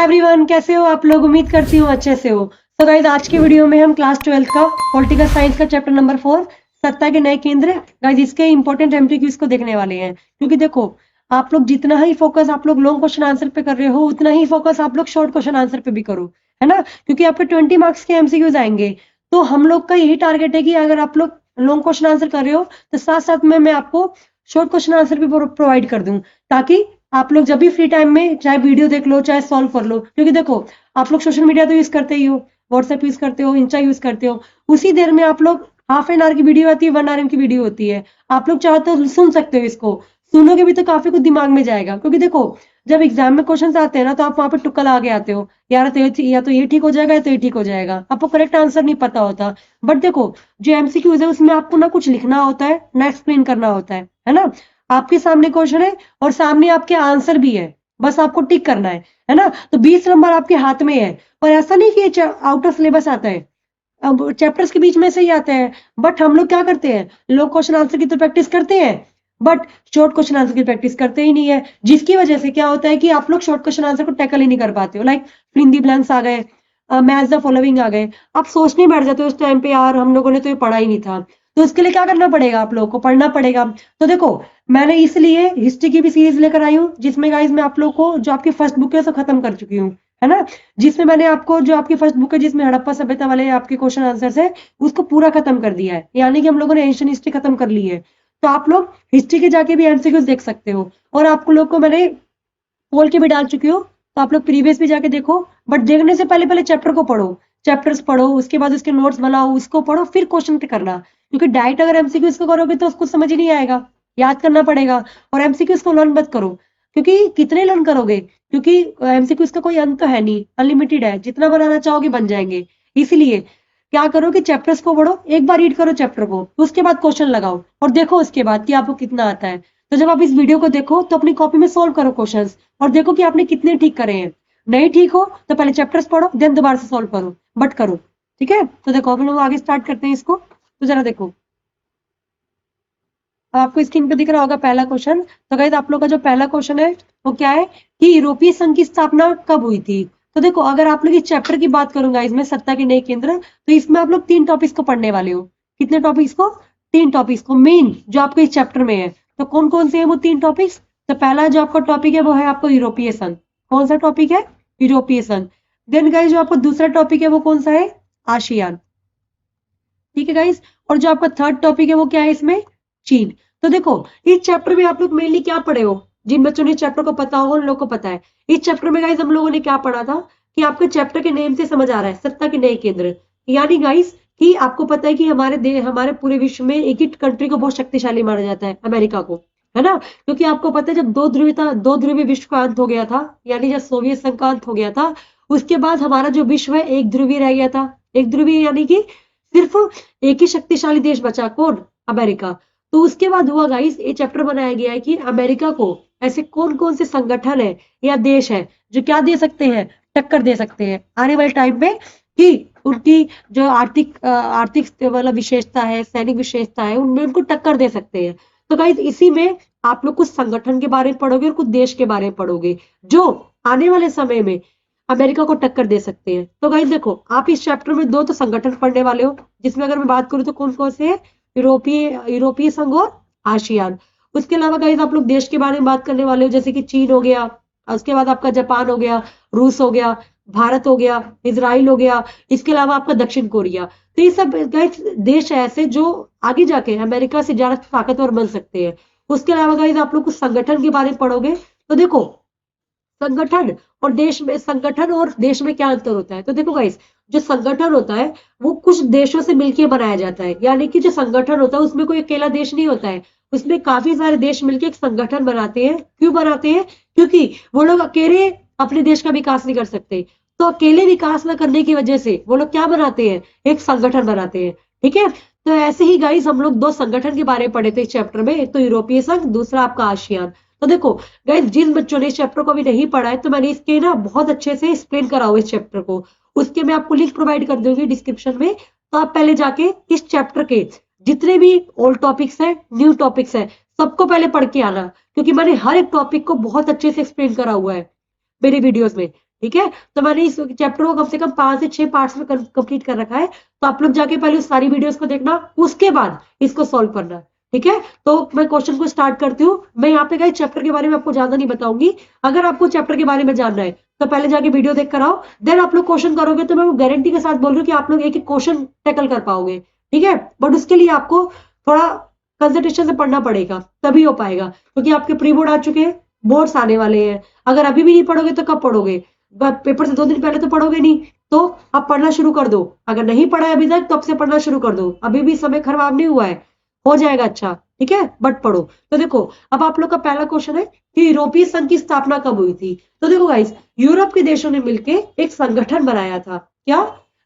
Everyone, कैसे हो आप लोग। उम्मीद करती हूँ अच्छे से हो। तो गाइज आज की वीडियो में हम क्लास 12 का पॉलिटिकल साइंस का चैप्टर नंबर 4 सत्ता के नए केंद्र गाइज इसके इंपॉर्टेंट एमसीक्यूज को देखने वाले हैं। क्योंकि देखो, आप लोग जितना ही फोकस आप लोग लॉन्ग क्वेश्चन आंसर पे कर रहे हो, उतना ही फोकस आप लोग शॉर्ट क्वेश्चन आंसर पे भी करो, है ना। क्योंकि आपके 20 मार्क्स के एमसीक्यूज आएंगे। तो हम लोग का यही टारगेट है कि अगर आप लोग लॉन्ग क्वेश्चन आंसर कर रहे हो तो साथ साथ में मैं आपको शॉर्ट क्वेश्चन आंसर भी प्रोवाइड कर दूं, ताकि आप लोग जब भी फ्री टाइम में चाहे वीडियो देख लो चाहे सॉल्व कर लो। क्योंकि देखो, आप लोग सोशल मीडिया तो यूज करते ही हो, व्हाट्सएप यूज करते हो, इंस्टा यूज करते हो। उसी देर में आप लोग हाफ एन आवर की वीडियो आती है, 1 आवर की वीडियो होती है। आप लोग चाहो तो सुन सकते हो, इसको सुनोगे भी तो काफी कुछ दिमाग में जाएगा। क्योंकि देखो, जब एग्जाम में क्वेश्चन आते हैं ना, तो आप वहां पर तुक्का लगा के आते हो, यार तो या तो ये ठीक हो जाएगा या तो ये ठीक हो जाएगा, आपको करेक्ट आंसर नहीं पता होता। बट देखो, जो एमसीक्यूज है उसमें आपको ना कुछ लिखना होता है ना एक्सप्लेन करना होता है ना। आपके सामने क्वेश्चन है और सामने आपके आंसर भी है, बस आपको टिक करना है ना। तो 20 नंबर आपके हाथ में है। और ऐसा नहीं कि ये आउट ऑफ सिलेबस आता है, अब चैप्टर्स के बीच में से ही आते हैं। बट हम लोग क्या करते हैं, लॉन्ग क्वेश्चन आंसर की तो प्रैक्टिस करते हैं, बट शॉर्ट क्वेश्चन आंसर की प्रैक्टिस करते ही नहीं है। जिसकी वजह से क्या होता है कि आप लोग शॉर्ट क्वेश्चन आंसर को टैकल ही नहीं कर पाते हो। Like fill in the blanks आ गए, मैच द फॉलोइंग आ गए, आप सोचने बैठ जाते हो उस टाइम पे, यार हम लोगों ने तो ये पढ़ा ही नहीं था। तो उसके लिए क्या करना पड़ेगा, आप लोगों को पढ़ना पड़ेगा। तो देखो, मैंने इसलिए हिस्ट्री की भी सीरीज लेकर आई हूँ, जिसमें गाइस मैं आप लोग को जो आपकी फर्स्ट बुक है उसको खत्म कर चुकी हूँ, है ना। जिसमें मैंने आपको जो आपकी फर्स्ट बुक है, जिसमें हड़प्पा सभ्यता वाले आपके क्वेश्चन आंसर है, उसको पूरा खत्म कर दिया है। यानी कि हम लोगों ने एंशिएंट हिस्ट्री खत्म कर ली है। तो आप लोग हिस्ट्री के जाके भी एमसीक्यूज देख सकते हो। और आपको लोग को मैंने पोल के भी डाल चुकी हूँ, तो आप लोग प्रीवियस भी जाके देखो। बट देखने से पहले पहले चैप्टर को पढ़ो, चैप्टर्स पढ़ो, उसके बाद उसके नोट्स बनाओ, उसको पढ़ो, फिर क्वेश्चन करना। क्योंकि डायरेक्ट अगर एमसीक्यूज को करोगे तो उसको समझ ही नहीं आएगा, याद करना पड़ेगा। और एमसीक्यूज को लर्न मत करो, क्योंकि कितने लर्न करोगे। क्योंकि एमसीक्यूज का कोई अंत तो है नहीं, अनलिमिटेड है, जितना बनाना चाहोगे बन जाएंगे। इसीलिए क्या करो कि चैप्टर्स को पढ़ो, एक बार रीड करो चैप्टर को, उसके बाद क्वेश्चन लगाओ और देखो उसके बाद कि आपको कितना आता है। तो जब आप इस वीडियो को देखो तो अपनी कॉपी में सोल्व करो क्वेश्चंस, और देखो कि आपने कितने ठीक करे हैं। नहीं ठीक हो तो पहले चैप्टर्स पढ़ो, देन दोबारा से सोल्व करो, बट करो। ठीक है, तो देखो हम लोग आगे स्टार्ट करते हैं इसको। तो जरा देखो, आपको स्क्रीन पे दिख रहा होगा पहला क्वेश्चन। तो गाइस, आप लोग का जो पहला क्वेश्चन है वो क्या है कि यूरोपीय संघ की स्थापना कब हुई थी। तो देखो, अगर आप लोग इस चैप्टर की बात करूंगा, इसमें सत्ता के नए केंद्र, तो इसमें आप लोग 3 टॉपिक्स को पढ़ने वाले हो। कितने टॉपिक्स को, 3 टॉपिक्स को, मेन जो आपको इस चैप्टर में है। तो कौन कौन से है वो 3 टॉपिक्स। तो पहला जो आपका टॉपिक है वो है आपको यूरोपीय संघ। कौन सा टॉपिक है, यूरोपीय संघ। देन गाइस, जो आपको दूसरा टॉपिक है वो कौन सा है, आसियान। ठीक है गाइस। और जो आपका थर्ड टॉपिक है वो क्या है इसमें, चीन। तो देखो, इस चैप्टर में आप लोग मेनली क्या पढ़े हो, जिन बच्चों ने इस चैप्टर को पता होगा उन लोगों को पता है। इस चैप्टर में गाइस हम लोगों ने क्या पढ़ा था कि आपके चैप्टर के नेम से समझ आ रहा है, सत्ता के नए केंद्र। यानी गाइस कि आपको पता है कि हमारे पूरे विश्व में एक ही कंट्री को बहुत शक्तिशाली माना जाता है, अमेरिका को, है ना। क्योंकि आपको पता है, जब दो ध्रुवीय विश्व का अंत हो गया था, यानी जब सोवियत संघ का अंत हो गया था, उसके बाद हमारा जो विश्व है एक ध्रुवीय रह गया था। एक ध्रुवीय यानी कि सिर्फ एक ही शक्तिशाली देश बचा, कौन, अमेरिका। तो उसके बाद हुआ गाइस, ये चैप्टर बनाया गया है कि अमेरिका को ऐसे कौन कौन से संगठन है या देश है जो क्या दे सकते हैं, टक्कर दे सकते हैं आने वाले टाइम में, कि उनकी जो आर्थिक वाला विशेषता है, सैनिक विशेषता है, उनमें उनको टक्कर दे सकते हैं। तो गाइस, इसी में आप लोग कुछ संगठन के बारे में पढ़ोगे और कुछ देश के बारे में पढ़ोगे, जो आने वाले समय में अमेरिका को टक्कर दे सकते हैं। तो गाइस देखो, आप इस चैप्टर में 2 तो संगठन पढ़ने वाले हो, जिसमें अगर मैं बात करूं तो कौन कौन से है, यूरोपीय संघ और आसियान। उसके अलावा गाइस आप लोग देश के बारे में बात करने वाले हो, जैसे कि चीन हो गया, उसके बाद आपका जापान हो गया, रूस हो गया, भारत हो गया, इजराइल हो गया, इसके अलावा आपका दक्षिण कोरिया। तो ये सब गाइस देश है ऐसे जो आगे जाके अमेरिका से ज्यादा ताकतवर बन सकते हैं। उसके अलावा गाइस आप लोग कुछ संगठन के बारे में पढ़ोगे। तो देखो, संगठन और देश में क्या अंतर होता है। तो देखो गाइस, जो संगठन होता है वो कुछ देशों से मिलकर बनाया जाता है। यानी कि जो संगठन होता है उसमें कोई अकेला देश नहीं होता है, उसमें काफी सारे देश मिलकर एक संगठन बनाते हैं। क्यों बनाते हैं, क्योंकि वो लोग अकेले अपने देश का विकास नहीं कर सकते। तो अकेले विकास न करने की वजह से वो लोग क्या बनाते हैं, एक संगठन बनाते हैं। ठीक है, तो ऐसे ही गाइस हम लोग 2 संगठन के बारे में पढ़े थे इस चैप्टर में, एक तो यूरोपीय संघ, दूसरा आपका आसियान। तो देखो गाइस, जिन बच्चों ने इस चैप्टर को भी नहीं पढ़ा है, तो मैंने इसके ना बहुत अच्छे से एक्सप्लेन करा हुआ इस चैप्टर को, उसके मैं आपको लिंक प्रोवाइड कर दूंगी डिस्क्रिप्शन में। तो आप पहले जाके इस चैप्टर के जितने भी ओल्ड टॉपिक्स है, न्यू टॉपिक्स है, सबको पहले पढ़ के आना। क्योंकि मैंने हर एक टॉपिक को बहुत अच्छे से एक्सप्लेन करा हुआ है मेरे वीडियोस में। ठीक है। तो मैंने इस चैप्टर को कम से कम 5 से 6 पार्ट्स में कंप्लीट कर रखा है, तो आप लोग जाके पहले उस सारी वीडियोस को देखना, उसके बाद इसको सॉल्व करना। ठीक है, तो मैं क्वेश्चन को स्टार्ट करती हूँ। मैं यहाँ पे गाइस चैप्टर के बारे में आपको ज्यादा नहीं बताऊंगी, अगर आपको चैप्टर के बारे में जानना है तो पहले जाके वीडियो देख कर आओ, देन आप लोग क्वेश्चन करोगे तो मैं गारंटी के साथ बोल रही हूँ कि आप लोग एक एक क्वेश्चन टैकल कर पाओगे। ठीक है, बट उसके लिए आपको थोड़ा कंसंट्रेशन से पढ़ना पड़ेगा, तभी हो पाएगा, क्योंकि आपके प्री बोर्ड आ चुके हैं, बोर्ड्स आने वाले हैं। अगर अभी भी नहीं पढ़ोगे तो कब पढ़ोगे? पेपर से 2 दिन पहले तो पढ़ोगे नहीं, तो अब पढ़ना शुरू कर दो। अगर नहीं पढ़ा है अभी तक तो अब से पढ़ना शुरू कर दो, अभी भी समय खराब नहीं हुआ है, हो जाएगा अच्छा। ठीक है, बट पढ़ो। तो देखो, अब आप लोग का पहला क्वेश्चन है कि यूरोपीय संघ की स्थापना कब हुई थी। तो देखो गाइस, यूरोप के देशों ने मिलकर एक संगठन बनाया था। क्या?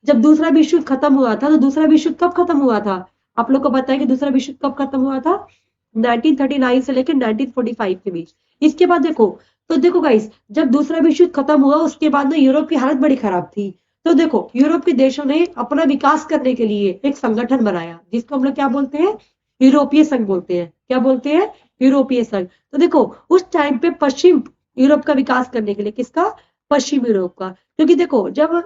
जब दूसरा विश्व युद्ध खत्म हुआ था। तो दूसरा विश्व युद्ध कब खत्म हुआ था? आप लोग को पता है कि दूसरा विश्व युद्ध कब खत्म हुआ था? 1939 से लेकर 1945 के बीच। इसके बाद देखो, तो देखो गाइस, जब दूसरा विश्व युद्ध खत्म हुआ उसके बाद में यूरोप की हालत बड़ी खराब थी। तो देखो, यूरोप के देशों ने अपना विकास करने के लिए एक संगठन बनाया, जिसको हम लोग क्या बोलते हैं? यूरोपीय संघ बोलते हैं। क्या बोलते हैं? यूरोपीय संघ। तो देखो, उस टाइम पे पश्चिम यूरोप का विकास करने के लिए, किसका? पश्चिम यूरोप का। क्योंकि देखो, जब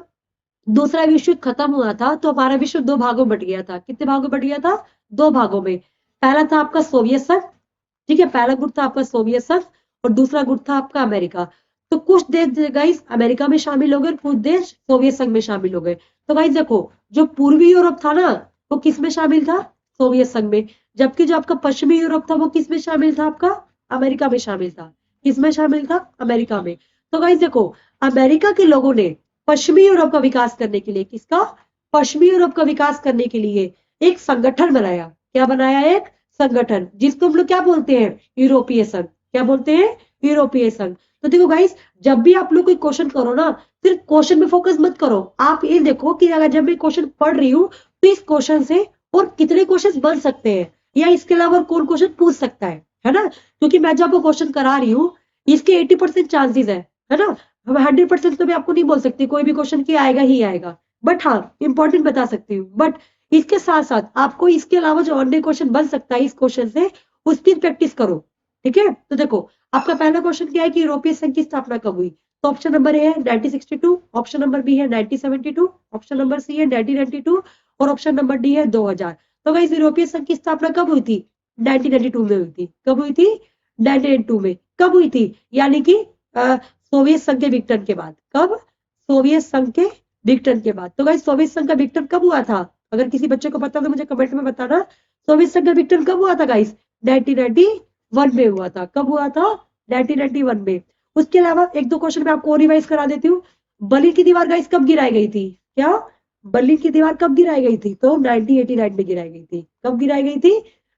दूसरा विश्व युद्ध खत्म हुआ था तो हमारा विश्व 2 भागों में बट गया था। कितने भागों में बट गया था? 2 भागों में। पहला था आपका सोवियत संघ, ठीक है, पहला गुट था आपका सोवियत संघ, और दूसरा गुट था आपका अमेरिका। तो कुछ देश गाइस अमेरिका में शामिल हो गए, कुछ देश सोवियत संघ में शामिल हो गए। तो गाइस देखो, जो पूर्वी यूरोप था ना, वो किस में शामिल था? सोवियत संघ में। जबकि जो आपका पश्चिमी यूरोप था वो किस में शामिल था? आपका अमेरिका में शामिल था। किस में शामिल था? अमेरिका में। तो गाइस देखो, अमेरिका के लोगों ने पश्चिमी यूरोप का विकास करने के लिए, किसका? पश्चिमी यूरोप का विकास करने के लिए एक संगठन बनाया। क्या बनाया? एक संगठन, जिसको हम लोग क्या बोलते हैं? यूरोपीय संघ। क्या बोलते हैं? यूरोपीय संघ। तो देखो गाइस, जब भी आप लोग कोई क्वेश्चन करो ना, सिर्फ क्वेश्चन में फोकस मत करो। आप ये देखो कि अगर जब मैं क्वेश्चन पढ़ रही हूँ तो इस क्वेश्चन से और कितने क्वेश्चन बन सकते हैं, या इसके अलावा और कौन क्वेश्चन पूछ सकता है ना? क्योंकि मैं जब आपको क्वेश्चन करा रही हूँ, इसके 80% चांसेस है ना? हम 100% तो मैं आपको नहीं बोल सकती, कोई भी क्वेश्चन की आएगा ही आएगा, बट हाँ इंपॉर्टेंट बता सकती हूँ। बट इसके साथ साथ आपको इसके अलावा जो अन्य क्वेश्चन बन सकता है इस क्वेश्चन से, उसकी प्रैक्टिस करो। ठीक है, तो देखो, आपका पहला क्वेश्चन क्या है कि यूरोपीय संघ की स्थापना कब हुई? तो ऑप्शन नंबर ए है 1962, ऑप्शन नंबर बी है 1972, ऑप्शन नंबर सी है 1992, और ऑप्शन नंबर डी है 2000। तो गाइस, यूरोपीय संघ की स्थापना कब हुई थी? 1992 में हुई थी। कब हुई थी? 1992 में। कब हुई थी? यानी कि सोवियत संघ के विघटन के बाद। कब? सोवियत संघ के विघटन के बाद। तो गाइस, सोवियत संघ का विघटन कब हुआ था? अगर किसी बच्चे को पता तो मुझे कमेंट में बताना। सोवियत संघ का विघटन कब हुआ था गाइस? 1991 में हुआ था। कब हुआ था? 1991 में। उसके अलावा एक दो क्वेश्चन मैं आपको रिवाइज करा देती हूँ। बर्लिन की दीवार गाइस कब गिराई गई थी? क्या? बर्लिन की दीवार कब गिराई गई थी? तो 1989 में गिराई गई थी। कब गिराई गई थी?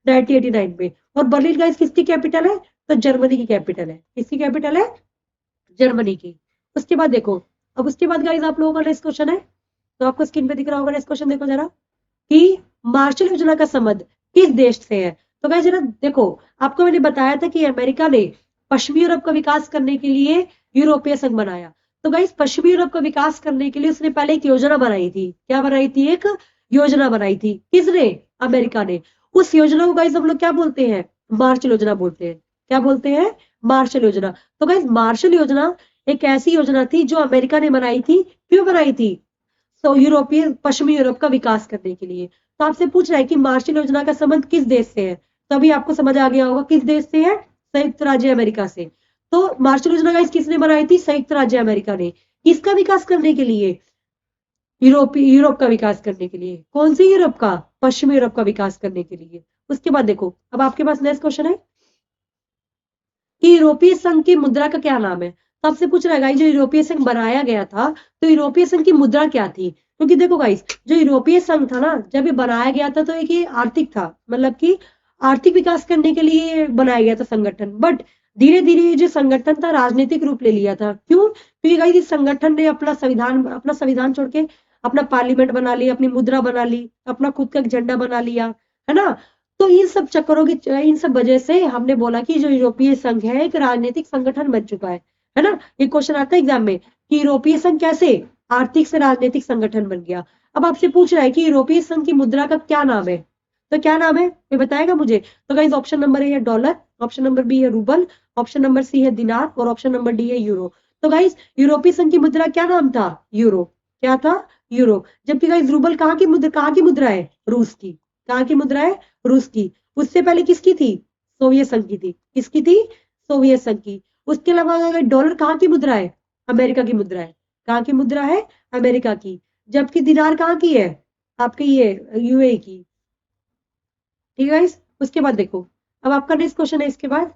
1989 में। और बर्लिन गाइस किसकी कैपिटल है? तो जर्मनी की कैपिटल है। किसकी कैपिटल है? जर्मनी की। उसके बाद देखो, अब उसके बाद गाइस आप लोगों का नेक्स्ट क्वेश्चन है, तो आपको स्क्रीन पे दिख रहा होगा नेक्स्ट क्वेश्चन, देखो जरा, कि मार्शल योजना का संबंध किस देश से है। तो गाइस जरा देखो, आपको मैंने बताया था कि अमेरिका ने पश्चिमी यूरोप का विकास करने के लिए यूरोपीय संघ बनाया। तो गाइस, पश्चिमी यूरोप का विकास करने के लिए उसने पहले एक योजना बनाई थी। क्या बनाई थी? एक योजना बनाई थी। किसने? अमेरिका ने। उस योजना को गाइस हम लोग क्या बोलते हैं? मार्शल योजना बोलते हैं। क्या बोलते हैं? मार्शल योजना। तो गाइस, मार्शल योजना एक ऐसी योजना थी जो अमेरिका ने बनाई थी। क्यों बनाई थी? तो यूरोपीय पश्चिमी यूरोप का विकास करने के लिए। तो आपसे पूछ रहा है कि मार्शल योजना का संबंध किस देश से है, तभी आपको समझ आ गया होगा किस देश से है। संयुक्त राज्य अमेरिका से। तो मार्शल योजना का किसने बनाई थी? संयुक्त राज्य अमेरिका ने। किसका विकास करने के लिए? यूरोप का विकास करने के लिए। कौन सी यूरोप का? पश्चिमी यूरोप का विकास करने के लिए। उसके बाद देखो, अब आपके पास नेक्स्ट क्वेश्चन है कि यूरोपीय संघ की मुद्रा का क्या नाम है। तो आपसे पूछ रहा है गाइस, जो यूरोपीय संघ बनाया गया था, तो यूरोपीय संघ की मुद्रा क्या थी? क्योंकि देखो गाइस, जो यूरोपीय संघ था ना, जब ये बनाया गया था तो एक ये आर्थिक था, मतलब कि आर्थिक विकास करने के लिए बनाया गया था संगठन। बट धीरे धीरे ये जो संगठन था राजनीतिक रूप ले लिया था। क्यों? क्योंकि गाइस इस संगठन ने अपना संविधान छोड़ के अपना पार्लियामेंट बना लिया, अपनी मुद्रा बना ली, अपना खुद का एक झंडा बना लिया, है ना? तो इन सब चक्करों की, इन सब वजह से हमने बोला कि जो यूरोपीय संघ है एक राजनीतिक संगठन बन चुका है ना? ये क्वेश्चन आता है एग्जाम में कि यूरोपीय संघ कैसे आर्थिक से राजनीतिक संगठन बन गया। अब आपसे पूछ रहा है कि यूरोपीय संघ की मुद्रा का क्या नाम है, तो क्या नाम है ये बताएगा मुझे। तो गाइस, ऑप्शन नंबर ए है डॉलर, ऑप्शन नंबर बी है रूबल, ऑप्शन नंबर सी है दिनार, और ऑप्शन नंबर डी है यूरो। तो गाइस यूरोपीय संघ की मुद्रा क्या नाम था? यूरो। क्या था? यूरो। जबकि गाइस रूबल कहाँ की मुद्रा है? रूस की। कहाँ की मुद्रा है? रूस की। उससे पहले किसकी थी? सोवियत संघ की थी। किसकी थी? सोवियत संघ की। उसके अलावा अगर डॉलर कहाँ की मुद्रा है? अमेरिका की मुद्रा है। कहाँ की मुद्रा है? अमेरिका की। जबकि दिनार कहाँ की है? आपकी ये यूएई की। ठीक है गाइस। उसके बाद देखो, अब आपका नेक्स्ट क्वेश्चन है इसके बाद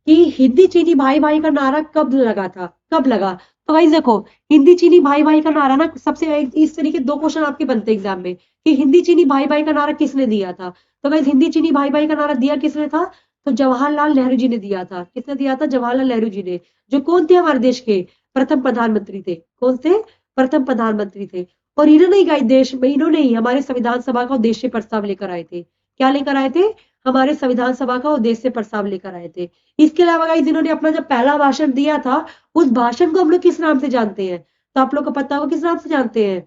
कि हिंदी चीनी भाई भाई का नारा कब लगा था? कब लगा? तो गाइस देखो, हिंदी चीनी भाई भाई का नारा ना सबसे इस तरीके दो क्वेश्चन आपके बनते हैं एग्जाम में कि हिंदी चीनी भाई भाई का नारा किसने दिया था? तो गाइस हिंदी चीनी भाई भाई का नारा दिया किसने था? तो जवाहरलाल नेहरू जी ने दिया था। किसने दिया था? जवाहरलाल नेहरू जी ने। जो कौन थे हमारे देश के प्रथम प्रधानमंत्री थे। कौन थे? प्रथम प्रधानमंत्री थे। और इन्होंने ही गाइस देश में, इन्होंने ही हमारे संविधान सभा का उद्देश्य प्रस्ताव लेकर आए थे। क्या लेकर आए थे? हमारे संविधान सभा का उद्देश्य प्रस्ताव लेकर आए थे। इसके अलावा गाइस इन्होंने अपना जब पहला भाषण दिया था, उस भाषण को हम लोग किस नाम से जानते हैं? तो आप लोग को पता होगा किस नाम से जानते हैं?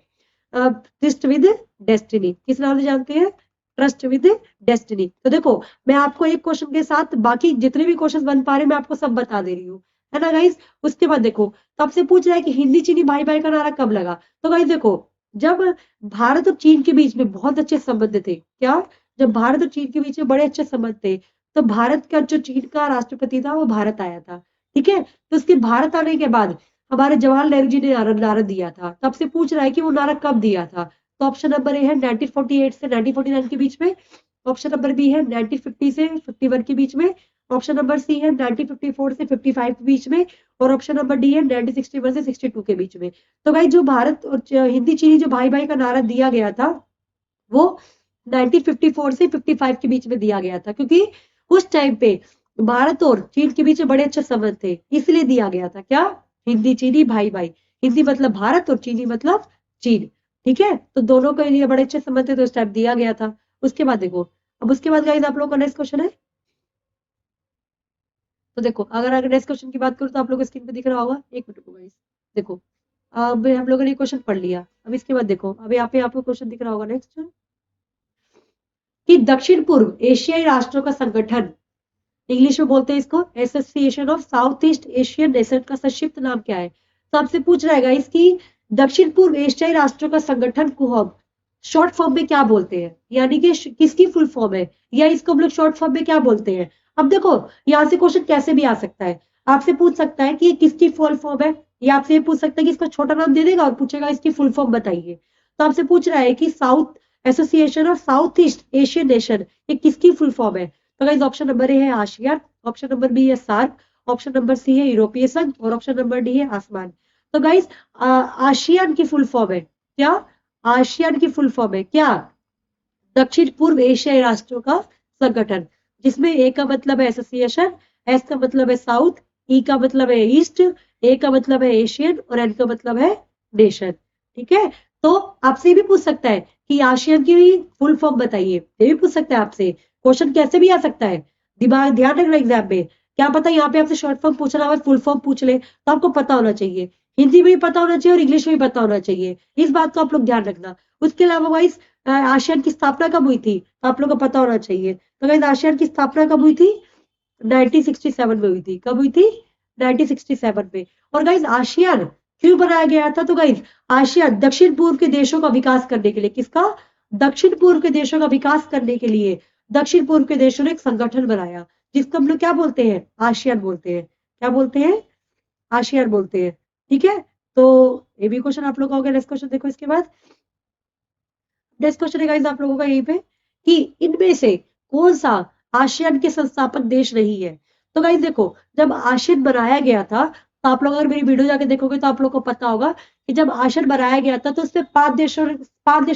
Trust with destiny. किस नाम से जानते हैं? Trust with destiny. तो देखो, मैं आपको एक क्वेश्चन के साथ बाकी जितने भी क्वेश्चन बन पा रहे मैं आपको सब बता दे रही हूँ, है ना गाइस। उसके बाद देखो, तो आपसे पूछ रहा है कि हिंदी चीनी भाई भाई का नारा कब लगा? तो गाइस देखो, जब भारत और चीन के बीच में बहुत अच्छे संबंध थे। क्या? जब भारत और चीन के बीच में बड़े अच्छे संबंध थे, तो भारत का जो चीन का राष्ट्रपति था वो भारत आया था। ठीक है। तो उसके भारत आने के बाद हमारे जवाहरलाल नेहरू जी ने नारा दिया था। तब से पूछ रहा है कि वो नारा कब दिया था? तो ऑप्शन नंबर ए है 1948 से 1949 के बीच में। ऑप्शन नंबर बी है 1950 से 51 के बीच में। ऑप्शन नंबर सी है 1954 से 55 के बीच में। और ऑप्शन नंबर डी है 1961 से 62 के बीच में। तो भाई जो भारत और हिंदी चीनी जो भाई भाई का नारा दिया गया था, वो 1954 से 55 के बीच में दिया गया था, क्योंकि उस टाइम पे भारत और चीन के बीच में बड़े अच्छे संबंध थे, इसलिए दिया गया था। क्या? हिंदी चीनी भाई भाई। हिंदी मतलब भारत और चीनी मतलब चीन। ठीक है। तो दोनों के लिए बड़े अच्छे संबंध थे, तो उस टाइम दिया गया था। उसके बाद देखो, अब उसके बाद गाइस आप लोगों का नेक्स्ट क्वेश्चन है। तो देखो, अगर नेक्स्ट क्वेश्चन की बात करूं तो आप लोगों को स्क्रीन पे दिख रहा होगा। एक मिनट को गाइस। देखो, अब हम लोगों ने क्वेश्चन पढ़ लिया। अब इसके बाद देखो, अब यहाँ पे आपको क्वेश्चन दिख रहा होगा नेक्स्ट, कि दक्षिण पूर्व एशियाई राष्ट्रों का संगठन, इंग्लिश में बोलते हैं इसको association of south east Asian nation, का संक्षिप्त नाम क्या है? तो आपसे पूछ रहा है इसकी दक्षिण पूर्व एशियाई राष्ट्रों का संगठन को हम शॉर्ट फॉर्म में क्या बोलते हैं, यानी कि किसकी फुल फॉर्म है, या इसको हम लोग शॉर्ट फॉर्म में क्या बोलते हैं? अब देखो, यहाँ से क्वेश्चन कैसे भी आ सकता है। आपसे पूछ सकता है कि ये किसकी फुल फॉर्म है, या आपसे ये पूछ सकता है कि इसका छोटा नाम दे देगा और पूछेगा इसकी फुल फॉर्म बताइए। तो आपसे पूछ रहा है कि south association of south east Asian nation, ये किसकी फुल फॉर्म है? तो गाइस ऑप्शन नंबर ए है आसियान, ऑप्शन नंबर बी है सार्क, ऑप्शन नंबर सी है यूरोपीय संघ, और ऑप्शन नंबर डी है आसमान। तो गाइस आसियान की फुल फॉर्म है क्या? आसियान की फुल फॉर्म है क्या? दक्षिण पूर्व एशियाई राष्ट्रों का संगठन, जिसमें ए का मतलब है एसोसिएशन, एस का मतलब है साउथ, ई का मतलब है ईस्ट, ए का मतलब है एशियन, और एन का मतलब है नेशन। ठीक है। तो आपसे भी पूछ सकता है कि आसियान की फुल फॉर्म बताइए, ये भी पूछ सकता है आपसे। क्वेश्चन कैसे भी आ सकता है, दिमाग ध्यान रखना एग्जाम में। क्या पता यहाँ पे आपसे शॉर्ट फॉर्म पूछ रहा है, फुल फॉर्म पूछ ले, तो आपको पता होना चाहिए। हिंदी में भी पता होना चाहिए और इंग्लिश में भी पता होना चाहिए। इस बात को आप लोग ध्यान रखना। उसके अलावा वाइस आसियान की स्थापना कब हुई थी, तो आप लोग को पता होना चाहिए। तो गाइस आसियान की स्थापना कब हुई थी? 1967 में हुई थी। कब हुई थी? 1967 में। और गाइस आसियान क्यों बनाया गया था? तो गाइस आसियान दक्षिण पूर्व के देशों का विकास करने के लिए, किसका? दक्षिण पूर्व के देशों का विकास करने के लिए दक्षिण पूर्व के देशों ने एक संगठन बनाया, जिसको हम लोग क्या बोलते हैं? आसियान बोलते हैं। क्या बोलते हैं? आसियान बोलते हैं। ठीक है। तो ये भी क्वेश्चन आप लोग का हो गया। नेक्स्ट क्वेश्चन देखो इसके बाद। नेक्स्ट क्वेश्चन है गाइस आप लोगों का यहीं पे, कि इनमें से कौन सा आसियान के संस्थापक देश नहीं है? तो गाइस देखो, जब आसियान बनाया गया था, तो आप लोग अगर मेरी वीडियो जाके देखोगे तो आप लोग को पता होगा कि जब आसियान बनाया गया था तो उससे 5 देशों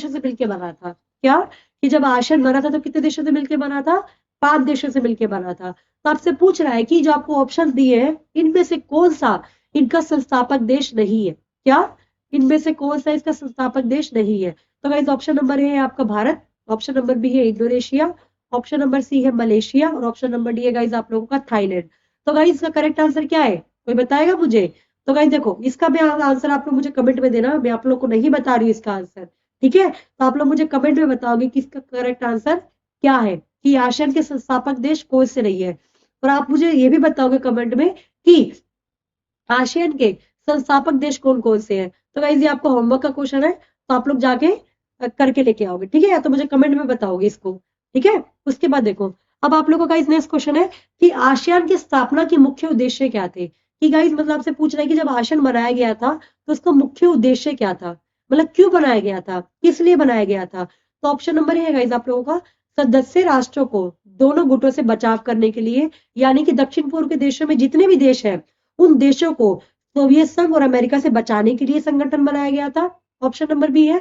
से मिलकर बना था। क्या? कि जब आसियान बना था तो कितने देशों से मिलकर बना था? 5 देशों से मिलकर बना था। तो आपसे पूछ रहा है कि जो आपको ऑप्शन दिए हैं, इनमें से कौन सा इनका संस्थापक देश नहीं है? क्या? इनमें से कौन सा इसका संस्थापक देश नहीं है? तो गाइस ऑप्शन नंबर ए है आपका भारत, ऑप्शन नंबर बी है इंडोनेशिया, ऑप्शन नंबर सी है मलेशिया, और ऑप्शन नंबर डी है गाइस आप लोगों का थाईलैंड। तो गाइस इसका करेक्ट आंसर क्या है, कोई बताएगा मुझे? तो गाइस देखो, इसका भी आंसर आप लोग मुझे कमेंट में देना, मैं आप लोग को नहीं बता रही हूँ इसका आंसर। ठीक है। तो आप लोग मुझे कमेंट में बताओगे कि इसका करेक्ट आंसर क्या है, कि आसियान के संस्थापक देश कौन से नहीं है। और आप मुझे ये भी बताओगे कमेंट में कि आसियान के संस्थापक देश कौन कौन से हैं? तो गाइस ये आपको होमवर्क का क्वेश्चन है, तो आप लोग जाके करके लेके आओगे, ठीक है, या तो मुझे कमेंट में बताओगे इसको, ठीक है। उसके बाद देखो, अब आप लोगों का गाइस नेक्स्ट क्वेश्चन है कि आसियान की स्थापना के मुख्य उद्देश्य क्या थे? कि गाइस मतलब आपसे पूछ रहा है कि जब आसियान बनाया गया था तो उसका मुख्य उद्देश्य क्या था, मतलब क्यों बनाया गया था, किस लिए बनाया गया था? तो ऑप्शन नंबर है गाइस आप लोगों का, सदस्य राष्ट्रों को दोनों गुटों से बचाव करने के लिए, यानी कि दक्षिण पूर्व के देशों में जितने भी देश हैं उन देशों को सोवियत संघ और अमेरिका से बचाने के लिए संगठन बनाया गया था। ऑप्शन नंबर बी है,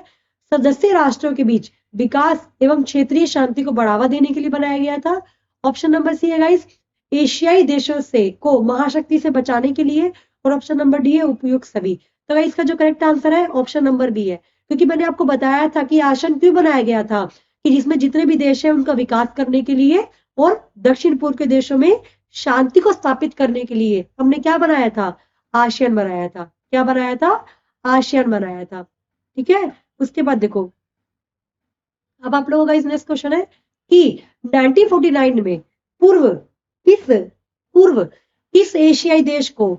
सदस्य राष्ट्रों के बीच विकास एवं क्षेत्रीय शांति को बढ़ावा देने के लिए बनाया गया था। ऑप्शन नंबर सी है गाइस, एशियाई देशों से को महाशक्ति से बचाने के लिए, और ऑप्शन नंबर डी है उपयुक्त सभी। तो गाइस इसका जो करेक्ट आंसर है ऑप्शन नंबर बी है, क्योंकि मैंने आपको बताया था कि आसियान क्यों बनाया गया था, कि जिसमें जितने भी देश हैं उनका विकास करने के लिए और दक्षिण पूर्व के देशों में शांति को स्थापित करने के लिए हमने क्या बनाया था, आसियान बनाया था। क्या बनाया था? आसियान बनाया था, ठीक है। उसके बाद देखो, अब आप लोगों का इस नेक्स्ट क्वेश्चन है कि 1949 में पूर्व किस पूर्व किस एशियाई देश को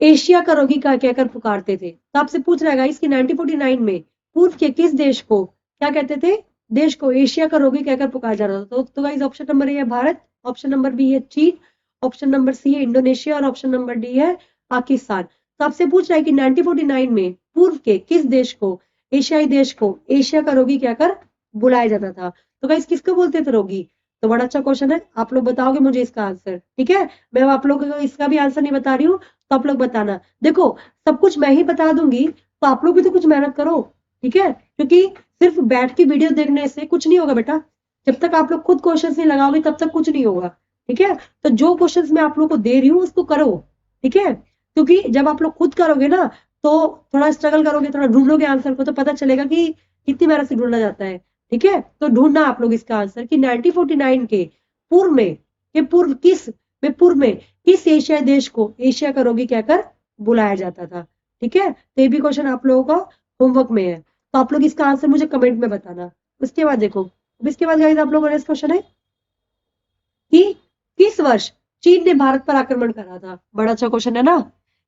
एशिया का रोगी का कहकर पुकारते थे? तो आपसे पूछ रहा है इसकी 1949 में पूर्व के किस देश को क्या कहते थे? देश को एशिया का रोगी कहकर पुकारा जा रहा था। तो गाइस ऑप्शन नंबर ए है भारत, ऑप्शन नंबर बी है चीन, ऑप्शन नंबर सी है इंडोनेशिया और ऑप्शन नंबर डी है पाकिस्तान। तो आपसे पूछ रहा है कि 1949 में पूर्व के किस देश को एशियाई देश को एशिया का रोगी कहकर बुलाया जाता था? तो गाइस किसको बोलते थे रोगी? तो बड़ा अच्छा क्वेश्चन है, आप लोग बताओगे मुझे इसका आंसर, ठीक है। मैं आप लोगों को इसका भी आंसर नहीं बता रही हूँ, तो आप लोग बताना। देखो सब कुछ मैं ही बता दूंगी, तो आप लोग भी तो कुछ मेहनत करो, ठीक है, क्योंकि सिर्फ बैठ के वीडियो देखने से कुछ नहीं होगा बेटा। जब तक आप लोग खुद क्वेश्चन नहीं लगाओगे तब तक कुछ नहीं होगा, ठीक है। तो जो क्वेश्चन मैं आप लोग को दे रही हूँ उसको करो, ठीक है, क्योंकि जब आप लोग खुद करोगे ना तो थोड़ा स्ट्रगल करोगे, थोड़ा ढूंढोगे आंसर को, तो पता चलेगा कि कितनी मेहनत से ढूंढना जाता है, ठीक है। तो ढूंढना आप लोग इसका आंसर कि 1949 के पूर्व में पूर्व में किस एशियाई देश को एशिया का रोगी कहकर बुलाया जाता था, ठीक है। तो ये भी क्वेश्चन आप लोगों का होमवर्क में है, तो आप लोग इसका आंसर मुझे कमेंट में बताना। उसके बाद देखो, इसके बाद गाइस आप लोगों का नेक्स्ट क्वेश्चन है कि किस वर्ष चीन ने भारत पर आक्रमण करा था? बड़ा अच्छा क्वेश्चन है ना,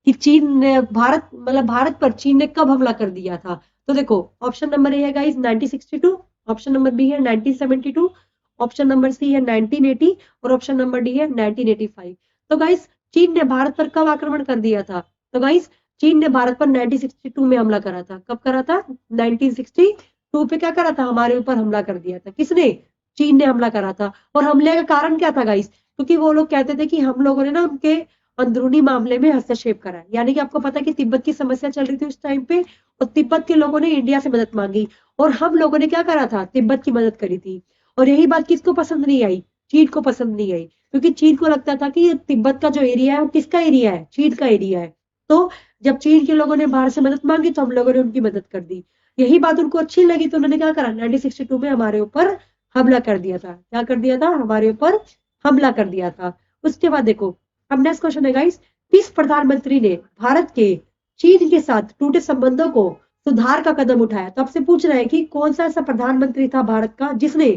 कि चीन ने भारत पर चीन ने कब हमला कर दिया था? तो देखो ऑप्शन नंबर ए है गाइस 1962, ऑप्शन नंबर बी है 1972, ऑप्शन नंबर सी है 1980 और ऑप्शन नंबर डी है 1985। तो गाइस चीन ने भारत पर कब आक्रमण कर दिया था? तो गाइस चीन ने भारत पर 1962 में हमला करा था। कब करा था? 1962 पे क्या करा था? हमारे ऊपर हमला कर दिया था। किसने? चीन ने हमला करा था। और हमले का कारण क्या था गाइस? क्योंकि वो लोग कहते थे कि हम लोगों ने ना उनके अंदरूनी मामले में हस्तक्षेप करा है। यानी कि आपको पता है कि तिब्बत की समस्या चल रही थी उस टाइम पे, और तिब्बत के लोगों ने इंडिया से मदद मांगी, और हम लोगों ने क्या करा था? तिब्बत की मदद करी थी। और यही बात किसको पसंद नहीं आई? चीन को पसंद नहीं आई, क्योंकि चीन को लगता था कि तिब्बत का जो एरिया है वो किसका एरिया है? चीन का एरिया है। तो जब चीन के लोगों ने बाहर से मदद मांगी तो हम लोगों ने उनकी मदद कर दी। यही बात उनको अच्छी लगी तो उन्होंने क्या करा? 1962 में हमारे ऊपर हमला कर दिया था। क्या कर दिया था? हमारे ऊपर हमला कर दिया था। उसके बाद देखो, अब नेक्स्ट क्वेश्चन है गाइस, किस प्रधानमंत्री ने भारत के चीन के साथ टूटे संबंधों को सुधार का कदम उठाया? तो आपसे पूछ रहा है कि कौन सा ऐसा प्रधानमंत्री था भारत का जिसने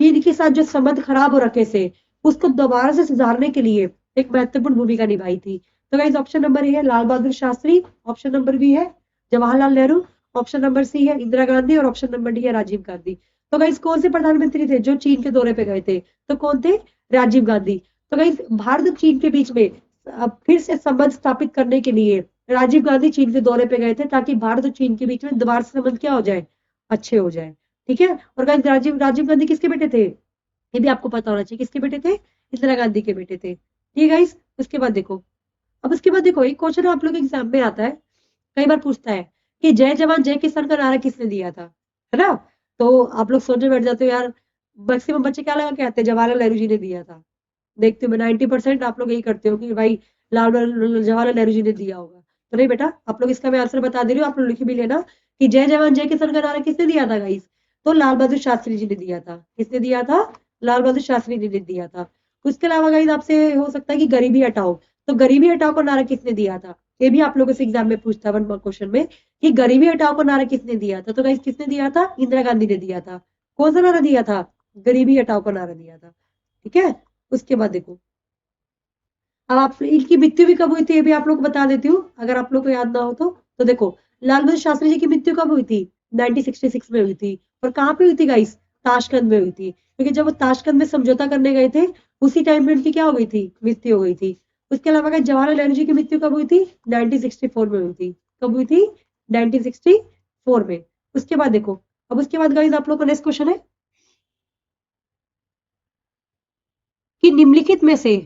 चीन के साथ जो संबंध खराब हो रखे थे उसको दोबारा से सुधारने के लिए एक महत्वपूर्ण भूमिका निभाई थी? तो गाइस ऑप्शन नंबर ए है Lal Bahadur Shastri, option number B है Jawaharlal Nehru, option number C है इंदिरा गांधी और ऑप्शन नंबर डी है राजीव गांधी। तो गाइस कौन से प्रधानमंत्री थे जो चीन के दौरे पे गए थे? तो कौन थे? राजीव गांधी। तो गाइस भारत और चीन के बीच में अब फिर से संबंध स्थापित करने के लिए राजीव गांधी चीन के दौरे पे गए थे, ताकि भारत और चीन के बीच में दोबारा से संबंध क्या हो जाए? अच्छे हो जाए, ठीक है। और गाइस राजीव गांधी किसके बेटे थे? ये भी आपको पता होना चाहिए, किसके बेटे थे? इंदिरा गांधी के बेटे थे, ठीक है गाइस। उसके बाद देखो, अब उसके बाद देखो एक क्वेश्चन आप लोग एग्जाम में आता है, कई बार पूछता है कि जय जवान जय किसान का नारा किसने दिया था, है ना। तो आप लोग सोचने बैठ जाते हो यार, मैक्सिमम बच्चे क्या लगा के आते हैं? जवाहरलाल नेहरू जी ने दिया था। देखते हो 90% आप लोग यही करते हो कि भाई जवाहरलाल नेहरू जी ने दिया होगा। तो नहीं बेटा, आप लोग इसका मैं आंसर बता दे रही हूँ, आप लोग लिख भी लेना कि जय जवान जय किसान का नारा किसने दिया था गाइस? तो लाल बहादुर शास्त्री जी ने दिया था। किसने दिया था? लाल बहादुर शास्त्री जी ने दिया था। उसके अलावा गाइस आपसे हो सकता है कि गरीबी हटाओ, तो गरीबी हटाओ का नारा किसने दिया था? ये भी आप लोगों से एग्जाम में पूछता है 1 मार्क क्वेश्चन में, कि गरीबी हटाओ का नारा किसने दिया था? तो गाइस किसने दिया था? इंदिरा गांधी ने दिया था। कौन सा नारा दिया था? गरीबी हटाओ का नारा दिया था, ठीक है। उसके बाद देखो, अब आप इनकी मृत्यु भी कब हुई थी ये भी आप लोग को बता देती हूँ, अगर आप लोग को याद ना हो तो देखो लाल बहादुर शास्त्री जी की मृत्यु कब हुई थी? 1966 में हुई थी। और कहाँ पे हुई थी गाइस? ताशकंद में हुई थी, क्योंकि जब वो ताशकंद में समझौता करने गए थे उसी टाइम में उनकी क्या हो गई थी? मृत्यु हो गई थी। उसके अलावा गाइस जवाहरलाल नेहरू जी की मृत्यु कब हुई थी? 1964 में हुई थी। कब हुई थी? 1964 में। उसके बाद देखो, अब उसके बाद गाइस आप लोग का नेक्स्ट क्वेश्चन है कि निम्नलिखित में से